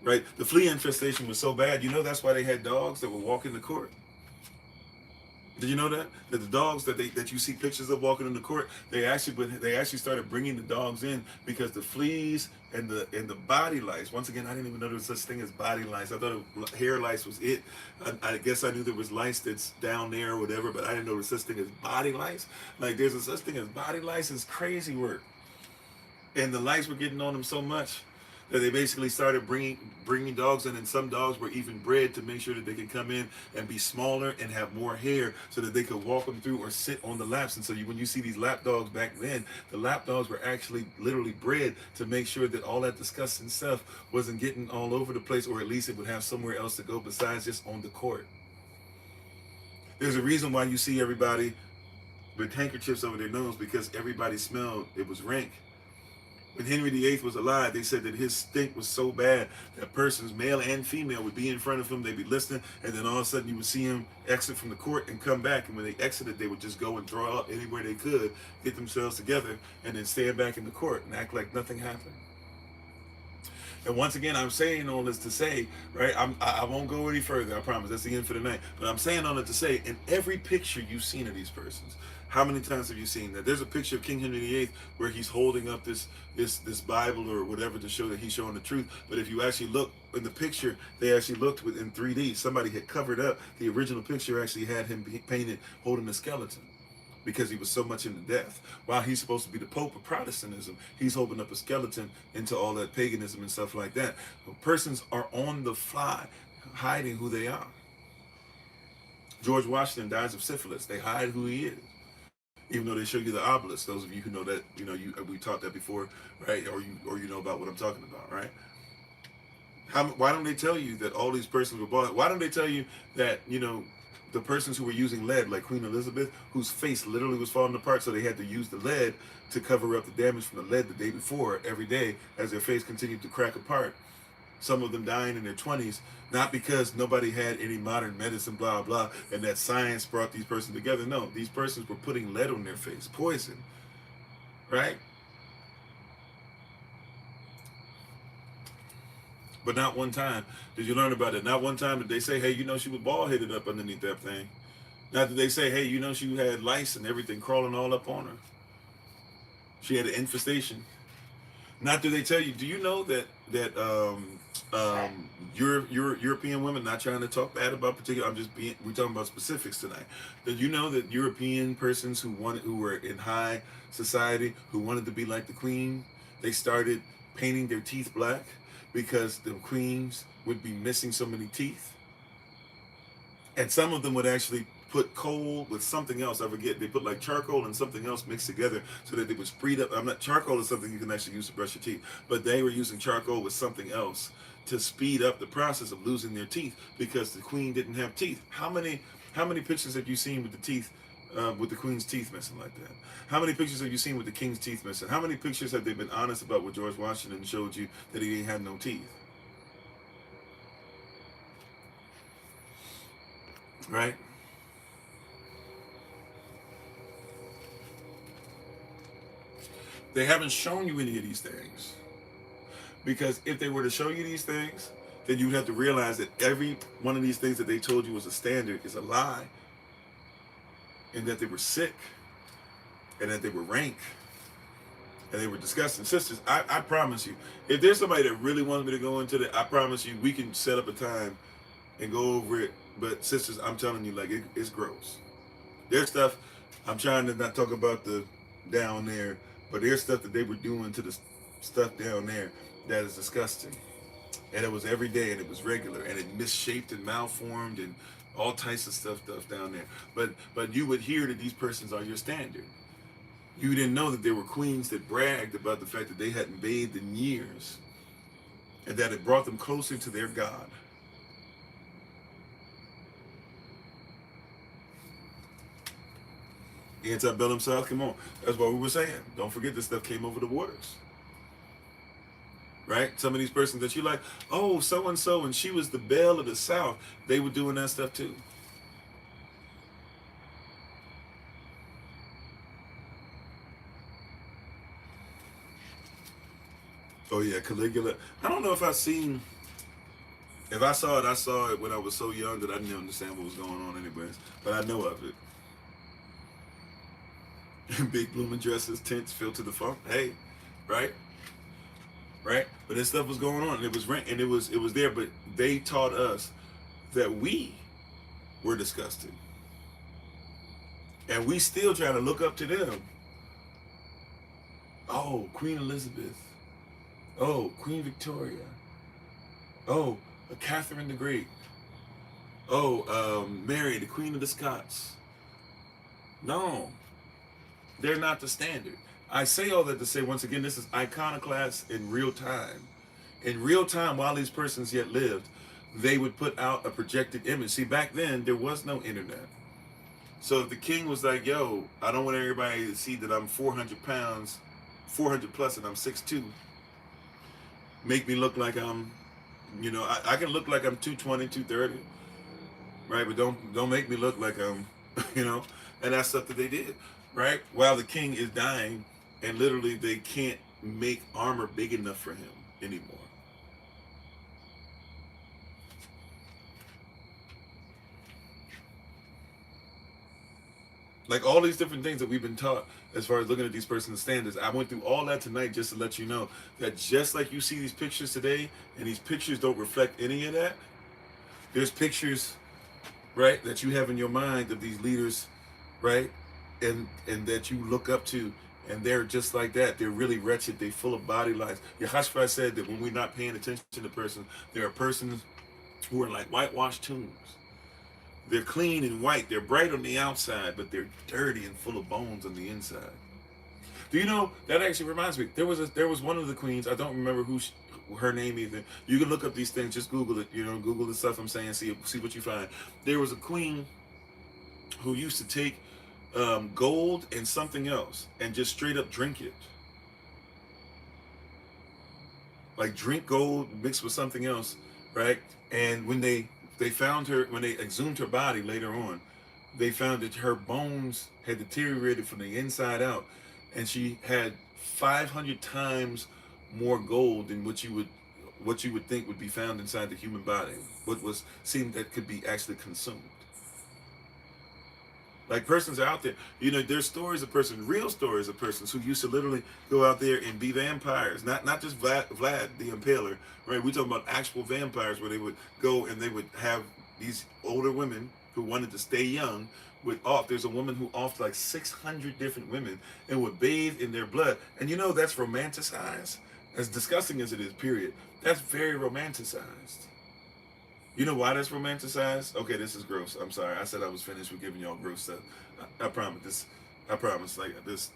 right. The flea infestation was so bad. You know that's why they had dogs that would walk in the court. Did you know that the dogs that you see pictures of walking in the court, they actually started bringing the dogs in because the fleas and the body lice. Once again, I didn't even know there was such thing as body lice. I thought hair lice was it. I guess I knew there was lice that's down there or whatever, but I didn't know there was such thing as body lice. Like there's a such thing as body lice. It's crazy work, and the lice were getting on them so much that they basically started bringing dogs in, and some dogs were even bred to make sure that they could come in and be smaller and have more hair so that they could walk them through or sit on the laps. And so when you see these lap dogs back then, the lap dogs were actually literally bred to make sure that all that disgusting stuff wasn't getting all over the place, or at least it would have somewhere else to go besides just on the court. There's a reason why you see everybody with handkerchiefs over their nose, because everybody smelled it was rank. When Henry VIII was alive, they said that his stink was so bad that persons, male and female, would be in front of him, they'd be listening, and then all of a sudden you would see him exit from the court and come back. And when they exited, they would just go and throw up anywhere they could, get themselves together, and then stand back in the court and act like nothing happened. And once again, I'm saying all this to say, right, I won't go any further, I promise. That's the end for the night. But I'm saying all it to say, in every picture you've seen of these persons, how many times have you seen that? There's a picture of King Henry VIII where he's holding up this Bible or whatever to show that he's showing the truth. But if you actually look in the picture, they actually looked in 3D. Somebody had covered up. The original picture actually had him painted holding a skeleton, because he was so much into death. While he's supposed to be the Pope of Protestantism, he's holding up a skeleton into all that paganism and stuff like that. Persons are on the fly, hiding who they are. George Washington dies of syphilis. They hide who he is, even though they show you the obelisk. Those of you who know that, we taught that before, right? Or you know about what I'm talking about, right? Why don't they tell you that all these persons were bought? Why don't they tell you that, the persons who were using lead, like Queen Elizabeth, whose face literally was falling apart, so they had to use the lead to cover up the damage from the lead the day before every day as their face continued to crack apart. Some of them dying in their 20s, not because nobody had any modern medicine, blah, blah, and that science brought these persons together. No, these persons were putting lead on their face, poison, right? But not one time did you learn about it. Not one time did they say, hey, she was bald-headed up underneath that thing. Not did they say, hey, she had lice and everything crawling all up on her. She had an infestation. Not do they tell you, do you know that European women, not trying to talk bad about particular, we're talking about specifics tonight. Did you know that European persons who were in high society, who wanted to be like the queen, they started painting their teeth black because the queens would be missing so many teeth? And some of them would actually put coal with something else. I forget. They put like charcoal and something else mixed together so that they would speed up. Charcoal is something you can actually use to brush your teeth, but they were using charcoal with something else to speed up the process of losing their teeth because the queen didn't have teeth. How many pictures have you seen with the teeth, with the queen's teeth missing like that? How many pictures have you seen with the king's teeth missing? How many pictures have they been honest about what George Washington showed you that he didn't have no teeth? Right? They haven't shown you any of these things. Because if they were to show you these things, then you'd have to realize that every one of these things that they told you was a standard is a lie. And that they were sick. And that they were rank. And they were disgusting. Sisters, I promise you, if there's somebody that really wants me to go into that, I promise you, we can set up a time and go over it. But sisters, I'm telling you, like, it's gross. There's stuff, I'm trying to not talk about the down there, but there's stuff that they were doing to the stuff down there that is disgusting. And it was every day, and it was regular, and it misshaped and malformed and all types of stuff down there. But you would hear that these persons are your standard. You didn't know that there were queens that bragged about the fact that they hadn't bathed in years. and that it brought them closer to their God. Antebellum South, come on. That's what we were saying. Don't forget this stuff came over the waters. Right? Some of these persons that you like, oh, so-and-so, and she was the belle of the South. They were doing that stuff too. Oh yeah, Caligula. I don't know if I seen, if I saw it when I was so young that I didn't understand what was going on anyways. But I know of it. Big blooming dresses, tents filled to the funk. Hey, right? Right? But this stuff was going on, and it was and it was there, but they taught us that we were disgusting. And we still trying to look up to them. Oh, Queen Elizabeth. Oh, Queen Victoria. Oh, Catherine the Great. Oh, Mary, the Queen of the Scots. No, they're not the standard. I say all that to say, once again, this is Iconoclasts in real time. In real time, while these persons yet lived, they would put out a projected image. See, back then, there was no internet. So if the king was like, yo, I don't want everybody to see that I'm 400 pounds, 400 plus, and I'm 6'2", make me look like I'm, you know, I can look like I'm 220, 230, right? But don't make me look like I'm, you know, and that's stuff that they did, right? While the king is dying, and literally they can't make armor big enough for him anymore. Like all these different things that we've been taught as far as looking at these person's standards. I went through all that tonight just to let you know that just like you see these pictures today, and these pictures don't reflect any of that, there's pictures, right, that you have in your mind of these leaders, right, and that you look up to, and they're just like that. They're really wretched. They're full of body lies. Yahashua said that when we're not paying attention to the person, there are persons who are like whitewashed tombs. They're clean and white. They're bright on the outside, but they're dirty and full of bones on the inside. Do you know, that actually reminds me, there was one of the queens, I don't remember her name even. You can look up these things, just Google it, you know, Google the stuff I'm saying, see what you find. There was a queen who used to take gold and something else and just straight up drink it. Like drink gold mixed with something else, right? And when they found her, when they exhumed her body later on, they found that her bones had deteriorated from the inside out, and she had 500 times more gold than what you would think would be found inside the human body. What was seemed that could be actually consumed. Like persons out there, you know, there's stories of persons, real stories of persons who used to literally go out there and be vampires. Not just Vlad the Impaler, right? We're talking about actual vampires where they would go and they would have these older women who wanted to stay young would off. There's a woman who offed like 600 different women and would bathe in their blood. And you know, that's romanticized. As disgusting as it is, period. That's very romanticized. You know why that's romanticized? Okay, this is gross. I'm sorry. I said I was finished with giving y'all gross stuff. I promise this. I promise. Like this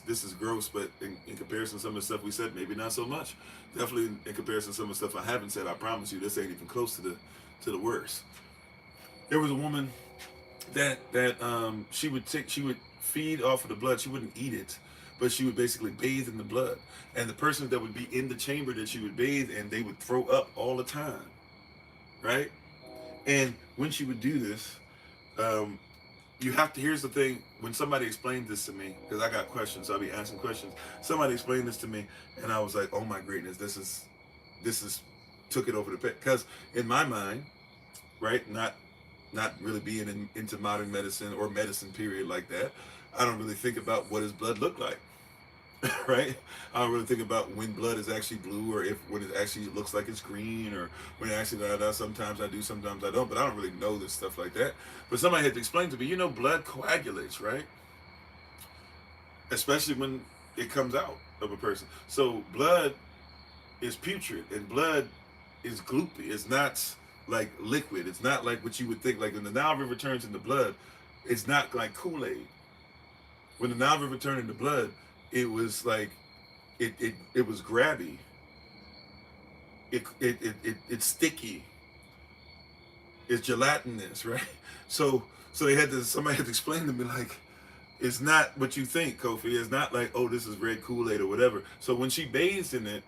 is gross, but in comparison to some of the stuff we said, maybe not so much. Definitely in comparison to some of the stuff I haven't said, I promise you, this ain't even close to the worst. There was a woman that she would feed off of the blood. She wouldn't eat it, but she would basically bathe in the blood. And the person that would be in the chamber that she would bathe in, they would throw up all the time. Right? And when she would do this, you have to, here's the thing, when somebody explained this to me, because I got questions, so I'll be asking questions. Somebody explained this to me, and I was like, oh my greatness, this is took it over the pit. Because in my mind, right, not really being into modern medicine or medicine period like that, I don't really think about what does blood look like. Right? I don't really think about when blood is actually blue, or when it actually looks like it's green, or when it actually sometimes I do, sometimes I don't, but I don't really know this stuff like that. But somebody had to explain to me, you know, blood coagulates, right? Especially when it comes out of a person. So blood is putrid, and blood is gloopy. It's not like liquid. It's not like what you would think. Like when the Nile River turns into blood, it's not like Kool-Aid. When the Nile River turned into blood, it was like, it was grabby. it's sticky. It's gelatinous, right? So somebody had to explain to me, like, it's not what you think, Kofi. It's not like, oh, this is red Kool-Aid or whatever. So when she bathes in it,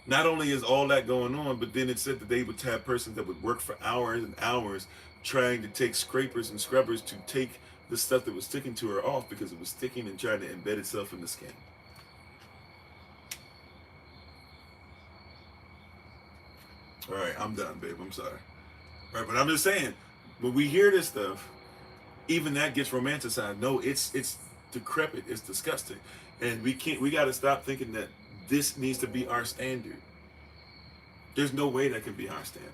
not only is all that going on, but then it said that they would have persons that would work for hours and hours trying to take scrapers and scrubbers to take the stuff that was sticking to her off, because it was sticking and trying to embed itself in the skin. All right, I'm done, babe. I'm sorry. All right, but I'm just saying, when we hear this stuff, even that gets romanticized. No, it's decrepit. It's disgusting, and we got to stop thinking that this needs to be our standard. There's no way that can be our standard.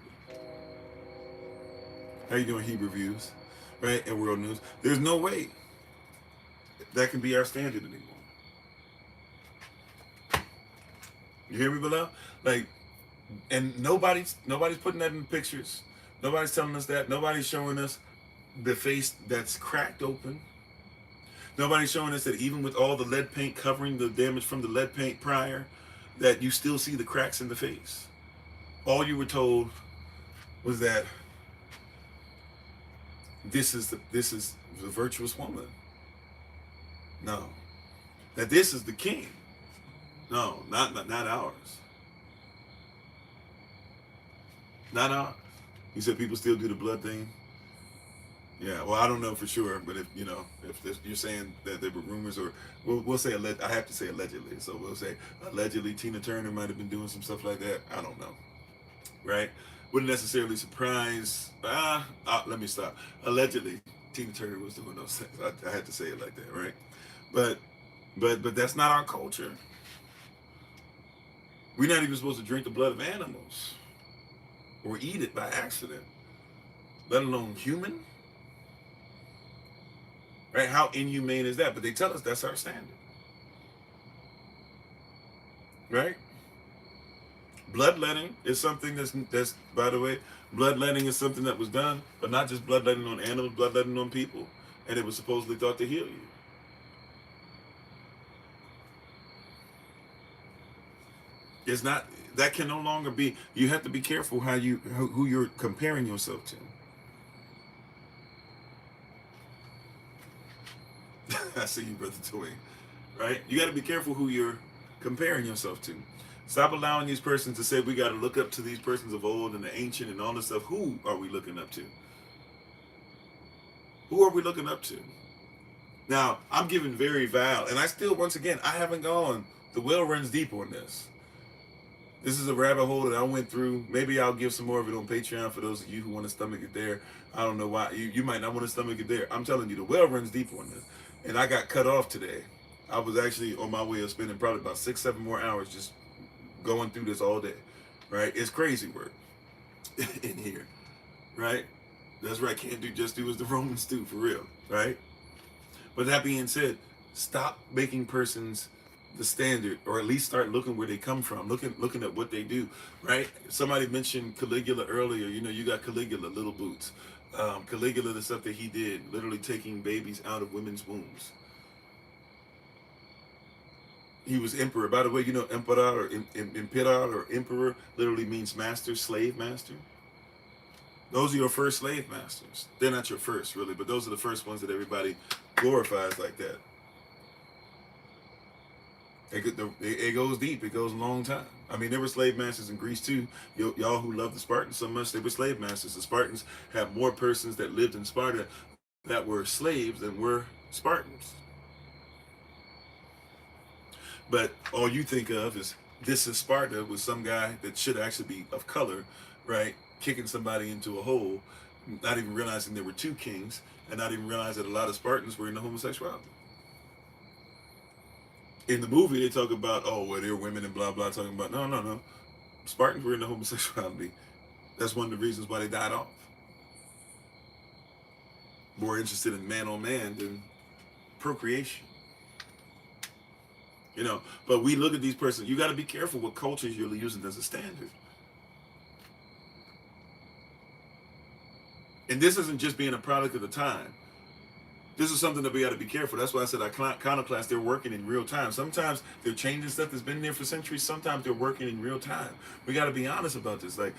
How you doing, Hebrew Views, right, and World News? There's no way that can be our standard anymore. You hear me, Bilal? Like, and nobody's putting that in the pictures. Nobody's telling us that. Nobody's showing us the face that's cracked open. Nobody's showing us that even with all the lead paint covering the damage from the lead paint prior, that you still see the cracks in the face. All you were told was that this is the virtuous woman. No. That this is the king. No, not ours. Not ours. You said people still do the blood thing? Yeah, well, I don't know for sure, but if you're saying that there were rumors, or we'll say I have to say allegedly, so we'll say allegedly Tina Turner might have been doing some stuff like that. I don't know, right? Wouldn't necessarily surprise. Let me stop. Allegedly, Tina Turner was doing those things. I had to say it like that, right? But that's not our culture. We're not even supposed to drink the blood of animals or eat it by accident, let alone human. Right? How inhumane is that? But they tell us that's our standard. Right? Bloodletting is something that's by the way, bloodletting is something that was done, but not just bloodletting on animals, bloodletting on people, and it was supposedly thought to heal you. It's not, that can no longer be. You have to be careful who you're comparing yourself to. I see you, Brother Toy. Right? You got to be careful who you're comparing yourself to. Stop allowing these persons to say we got to look up to these persons of old and the ancient and all this stuff. Who are we looking up to? Who are we looking up to? Now, I'm giving very vile, and I still, once again, I haven't gone. The well runs deep on this. This is a rabbit hole that I went through. Maybe I'll give some more of it on Patreon for those of you who want to stomach it there. I don't know why. You might not want to stomach it there. I'm telling you, the well runs deep on this. And I got cut off today. I was actually on my way of spending probably about 6-7 more hours just going through this all day. Right? It's crazy work in here. Right? That's right. Can't just do as the Romans do, for real. Right? But that being said, stop making persons the standard, or at least start looking where they come from, looking at what they do, right? Somebody mentioned Caligula earlier. You got Caligula, Little Boots. Caligula, the stuff that he did, literally taking babies out of women's wombs. He was emperor. By the way, emperor or emperor or emperor literally means master, slave master. Those are your first slave masters. They're not your first, really, but those are the first ones that everybody glorifies like that. It goes deep. It goes a long time. I mean, there were slave masters in Greece too. Y'all who love the Spartans so much, they were slave masters. The Spartans have more persons that lived in Sparta that were slaves than were Spartans. But all you think of is this is Sparta with some guy that should actually be of color, right? Kicking somebody into a hole, not even realizing there were two kings, and not even realize that a lot of Spartans were into homosexuality. In the movie, they talk about, they're women and blah, blah, talking about, no. Spartans were into homosexuality. That's one of the reasons why they died off. More interested in man on man than procreation. But we look at these persons. You got to be careful what cultures you're using as a standard. And this isn't just being a product of the time. This is something that we got to be careful. That's why I said iconoclasts, they're working in real time. Sometimes they're changing stuff that's been there for centuries. Sometimes they're working in real time. We got to be honest about this. Like,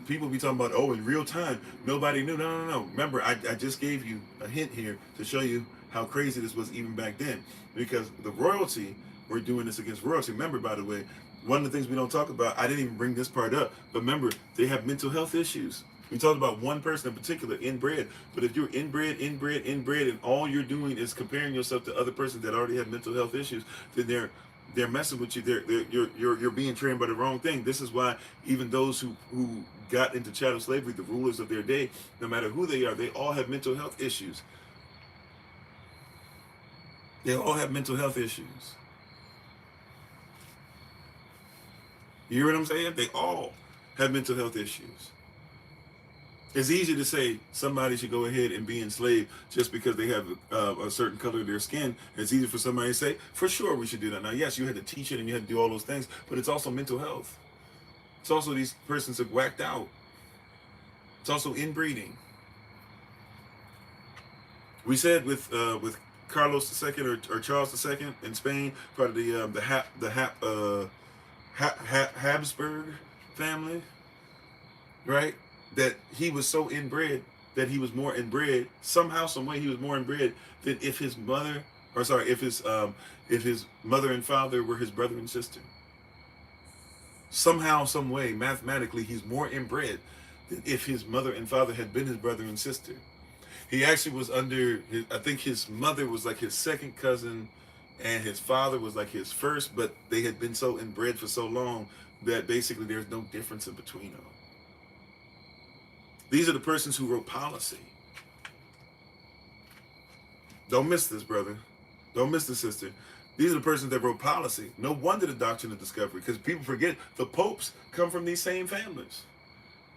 people be talking about, oh, in real time, nobody knew. No. Remember, I just gave you a hint here to show you how crazy this was even back then. Because the royalty, we're doing this against royalty. Remember, by the way, one of the things we don't talk about, I didn't even bring this part up, but remember, they have mental health issues. We talked about one person in particular, inbred. But if you're inbred, and all you're doing is comparing yourself to other persons that already have mental health issues, then they're messing with you. You're being trained by the wrong thing. This is why even those who got into chattel slavery, the rulers of their day, no matter who they are, they all have mental health issues. They all have mental health issues. You hear what I'm saying? They all have mental health issues. It's easy to say somebody should go ahead and be enslaved just because they have a certain color of their skin. It's easy for somebody to say, for sure we should do that. Now, yes, you had to teach it and you had to do all those things, but it's also mental health. It's also these persons are whacked out. It's also inbreeding. We said with Carlos II or Charles II in Spain, part of the Habsburg family, right? That he was so inbred that he was more inbred, somehow, some way he was more inbred than if his mother, if his mother and father were his brother and sister. Somehow, some way, mathematically, he's more inbred than if his mother and father had been his brother and sister. He actually was I think his mother was like his second cousin and his father was like his first, but they had been so inbred for so long that basically there's no difference in between them. These are the persons who wrote policy. Don't miss this, brother. Don't miss this, sister. These are the persons that wrote policy. No wonder the doctrine of discovery, because people forget the popes come from these same families.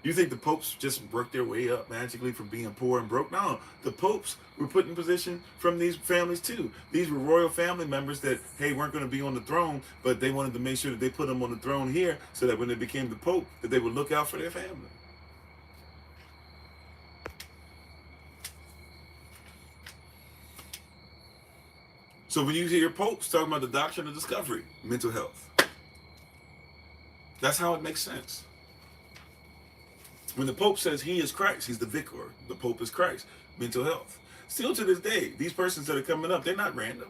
You think the popes just worked their way up magically from being poor and broke? No, the popes were put in position from these families too. These were royal family members that, hey, weren't going to be on the throne, but they wanted to make sure that they put them on the throne here so that when they became the pope, that they would look out for their family. So when you hear popes talking about the doctrine of discovery, mental health, that's how it makes sense. When the Pope says he is Christ, he's the vicar, the Pope is Christ, mental health. Still to this day, these persons that are coming up, they're not random.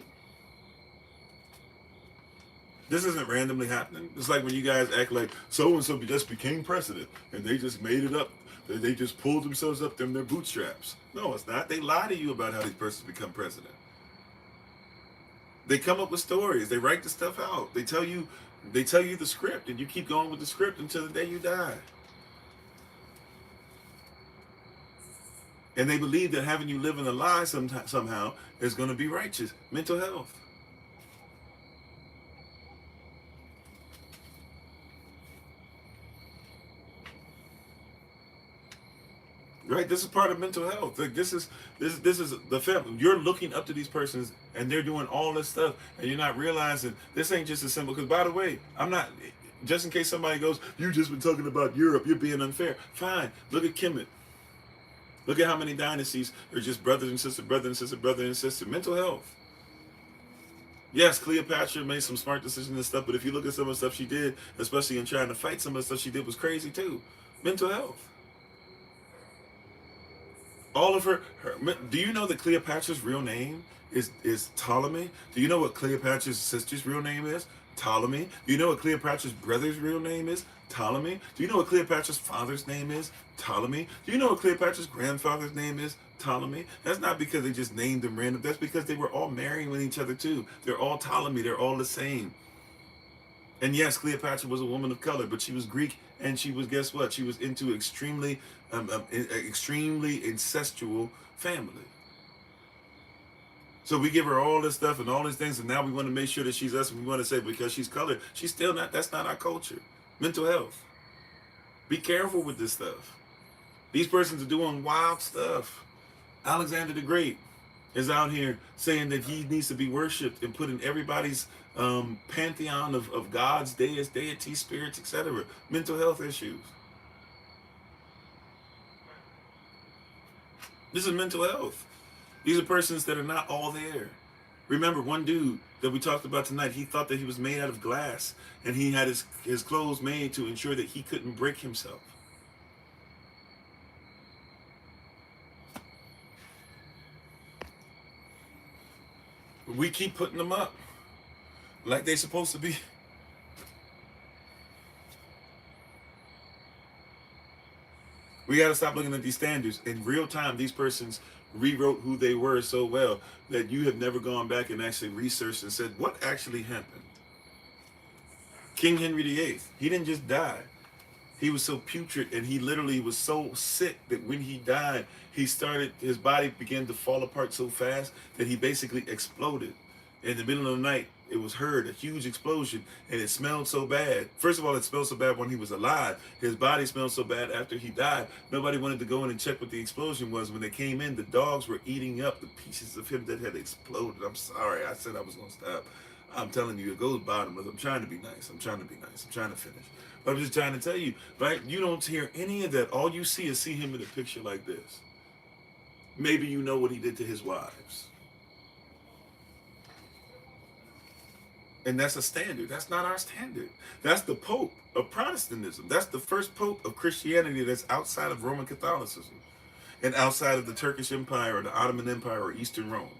This isn't randomly happening. It's like when you guys act like so-and-so just became president and they just made it up. They just pulled themselves up from their bootstraps. No, it's not. They lie to you about how these persons become president. They come up with stories. They write the stuff out. They tell you the script, and you keep going with the script until the day you die. And they believe that having you live in a lie somehow is going to be righteous. Mental health. Right? This is part of mental health. Like this is the family. You're looking up to these persons and they're doing all this stuff and you're not realizing this ain't just as simple. Because by the way, I'm not, just in case somebody goes, you just been talking about Europe, you're being unfair. Fine. Look at Kemet. Look at how many dynasties are just brothers and sisters, brother and sister, brother and sister. Mental health. Yes, Cleopatra made some smart decisions and stuff, but if you look at some of the stuff she did, especially in trying to fight, some of the stuff she did was crazy too. Mental health. All of her, do you know that Cleopatra's real name is Ptolemy? Do you know what Cleopatra's sister's real name is? Ptolemy. Do you know what Cleopatra's brother's real name is? Ptolemy. Do you know what Cleopatra's father's name is? Ptolemy. Do you know what Cleopatra's grandfather's name is? Ptolemy. That's not because they just named them random. That's because they were all marrying with each other too. They're all Ptolemy. They're all the same. And yes, Cleopatra was a woman of color, but she was Greek, and she was, guess what? She was into extremely incestual family. So we give her all this stuff and all these things, and now we want to make sure that she's us, and we want to say because she's colored, she's still not, that's not our culture. Mental health. Be careful with this stuff. These persons are doing wild stuff. Alexander the Great is out here saying that he needs to be worshipped and put in everybody's pantheon of gods, deities, spirits, etc. Mental health issues. This is mental health. These are persons that are not all there. Remember, one dude that we talked about tonight, he thought that he was made out of glass, and he had his clothes made to ensure that he couldn't break himself. We keep putting them up like they're supposed to be. We got to stop looking at these standards. In real time, these persons rewrote who they were so well that you have never gone back and actually researched and said, what actually happened? King Henry VIII, he didn't just die. He was so putrid, and he literally was so sick that when he died, his body began to fall apart so fast that he basically exploded. In the middle of the night, it was heard, a huge explosion, and it smelled so bad. First of all, it smelled so bad when he was alive. His body smelled so bad after he died. Nobody wanted to go in and check what the explosion was. When they came in, the dogs were eating up the pieces of him that had exploded. I'm sorry, I said I was going to stop. I'm telling you, it goes bottomless. I'm trying to be nice. I'm trying to finish. But I'm just trying to tell you, right? You don't hear any of that. All you see him in a picture like this. Maybe you know what he did to his wives. And that's a standard. That's not our standard. That's the Pope of Protestantism. That's the first Pope of Christianity that's outside of Roman Catholicism and outside of the Turkish Empire or the Ottoman Empire or Eastern Rome.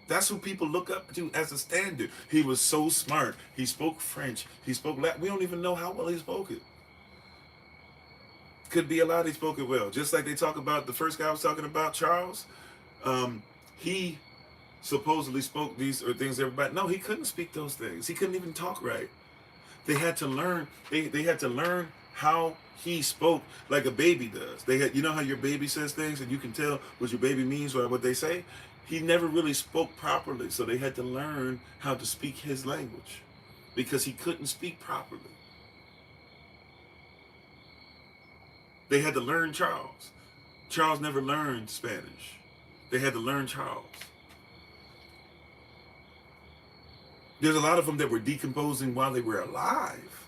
That's who people look up to as a standard. He was so smart. He spoke French. He spoke Latin. We don't even know how well he spoke it. Could be a lot he spoke it well. Just like they talk about the first guy I was talking about, Charles. He supposedly spoke these or things everybody. No, he couldn't speak those things. He couldn't even talk right. They had to learn. They had to learn how he spoke like a baby does. You know how your baby says things and you can tell what your baby means or what they say? He never really spoke properly, so they had to learn how to speak his language because he couldn't speak properly. They had to learn Charles. Charles never learned Spanish. They had to learn Charles. There's a lot of them that were decomposing while they were alive.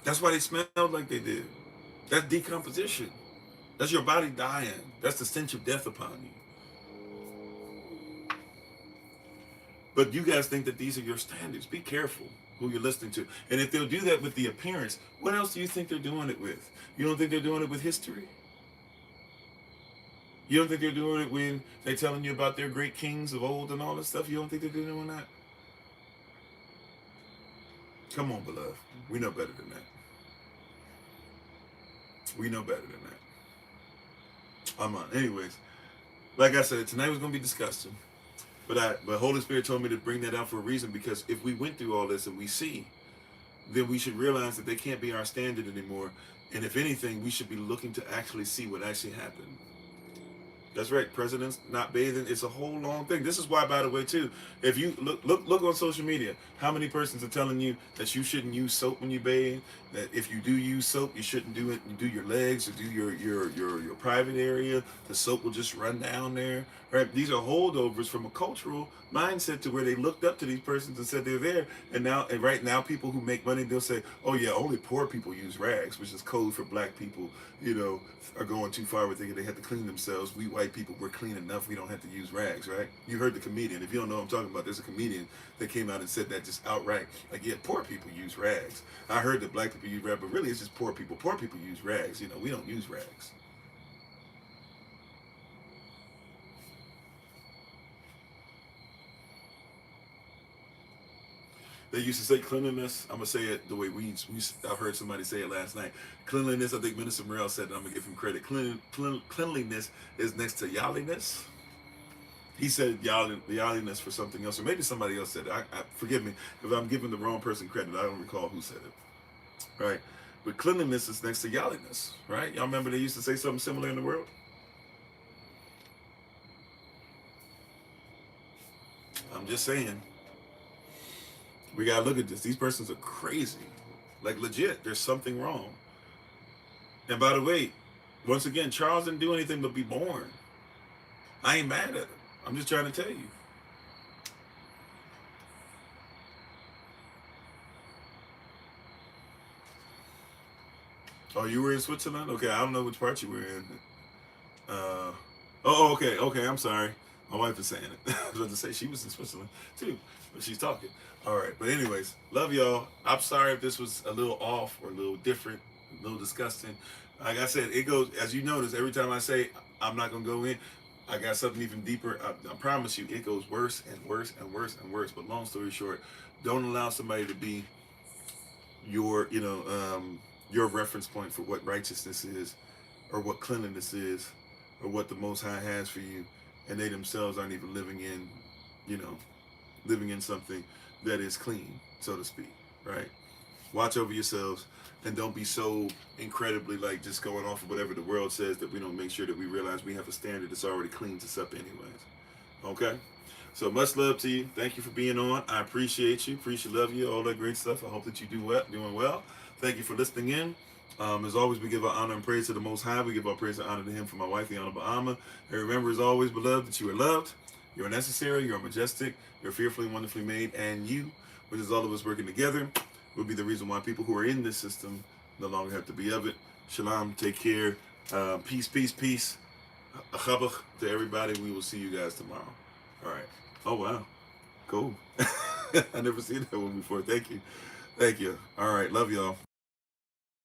That's why they smelled like they did. That's decomposition. That's your body dying. That's the stench of death upon you. But you guys think that these are your standards. Be careful who you're listening to. And if they'll do that with the appearance, what else do you think they're doing it with? You don't think they're doing it with history? You don't think they're doing it when they're telling you about their great kings of old and all this stuff? You don't think they're doing that? Come on, beloved. We know better than that. We know better than that. I'm on. Anyways, like I said, tonight was going to be disgusting. But Holy Spirit told me to bring that out for a reason, because if we went through all this and we see, then we should realize that they can't be our standard anymore. And if anything, we should be looking to actually see what actually happened. That's right, presidents not bathing. It's a whole long thing. This is why, by the way, too, if you look on social media, how many persons are telling you that you shouldn't use soap when you bathe? That if you do use soap, you shouldn't do it. You do your legs or do your private area. The soap will just run down there. Right? These are holdovers from a cultural mindset to where they looked up to these persons and said they're there. And right now, people who make money, they'll say, "Oh yeah, only poor people use rags," which is code for black people. Are going too far with thinking they have to clean themselves. We white people, we're clean enough. We don't have to use rags, right? You heard the comedian. If you don't know what I'm talking about, there's a comedian that came out and said that just outright. Like, yeah, poor people use rags. I heard that black people use rags, but really it's just poor people. Poor people use rags. We don't use rags. They used to say cleanliness. I'm going to say it the way I've heard somebody say it last night. Cleanliness, I think Minister Morrell said, and I'm going to give him credit. Cleanliness is next to yalliness. He said yalliness for something else, or maybe somebody else said it. Forgive me if I'm giving the wrong person credit. I don't recall who said it. Right? But cleanliness is next to yalliness. Right? Y'all remember they used to say something similar in the world? I'm just saying. We gotta look at this. These persons are crazy. Like, legit, there's something wrong. And by the way, once again, Charles didn't do anything but be born. I ain't mad at him. I'm just trying to tell you. Oh, you were in Switzerland? Okay, I don't know which part you were in. Okay. I'm sorry. My wife is saying it. I was about to say she was in Switzerland too, but she's talking. All right, but anyways, love y'all. I'm sorry if this was a little off or a little different, a little disgusting. Like I said, it goes, as you notice, every time I say I'm not gonna go in, I got something even deeper. I promise you, it goes worse and worse and worse and worse. But long story short, don't allow somebody to be your, your reference point for what righteousness is, or what cleanliness is, or what the Most High has for you, and they themselves aren't even living in, you know, living in something that is clean, so to speak, right? Watch over yourselves, and don't be so incredibly like just going off of whatever the world says that we don't make sure that we realize we have a standard that's already cleans us up anyways. Okay? So much love to you. Thank you for being on. I appreciate you. Love you, all that great stuff. I hope that you doing well. Thank you for listening in. As always, we give our honor and praise to the Most High. We give our praise and honor to Him for my wife, the Honorable Alma. And remember, as always, beloved, that you are loved, you are necessary, you are majestic, you're fearfully and wonderfully made, and you, which is all of us working together, will be the reason why people who are in this system no longer have to be of it. Shalom. Take care. Peace. A chabach to everybody. We will see you guys tomorrow. All right. Oh, wow. Cool. I never seen that one before. Thank you. All right. Love y'all.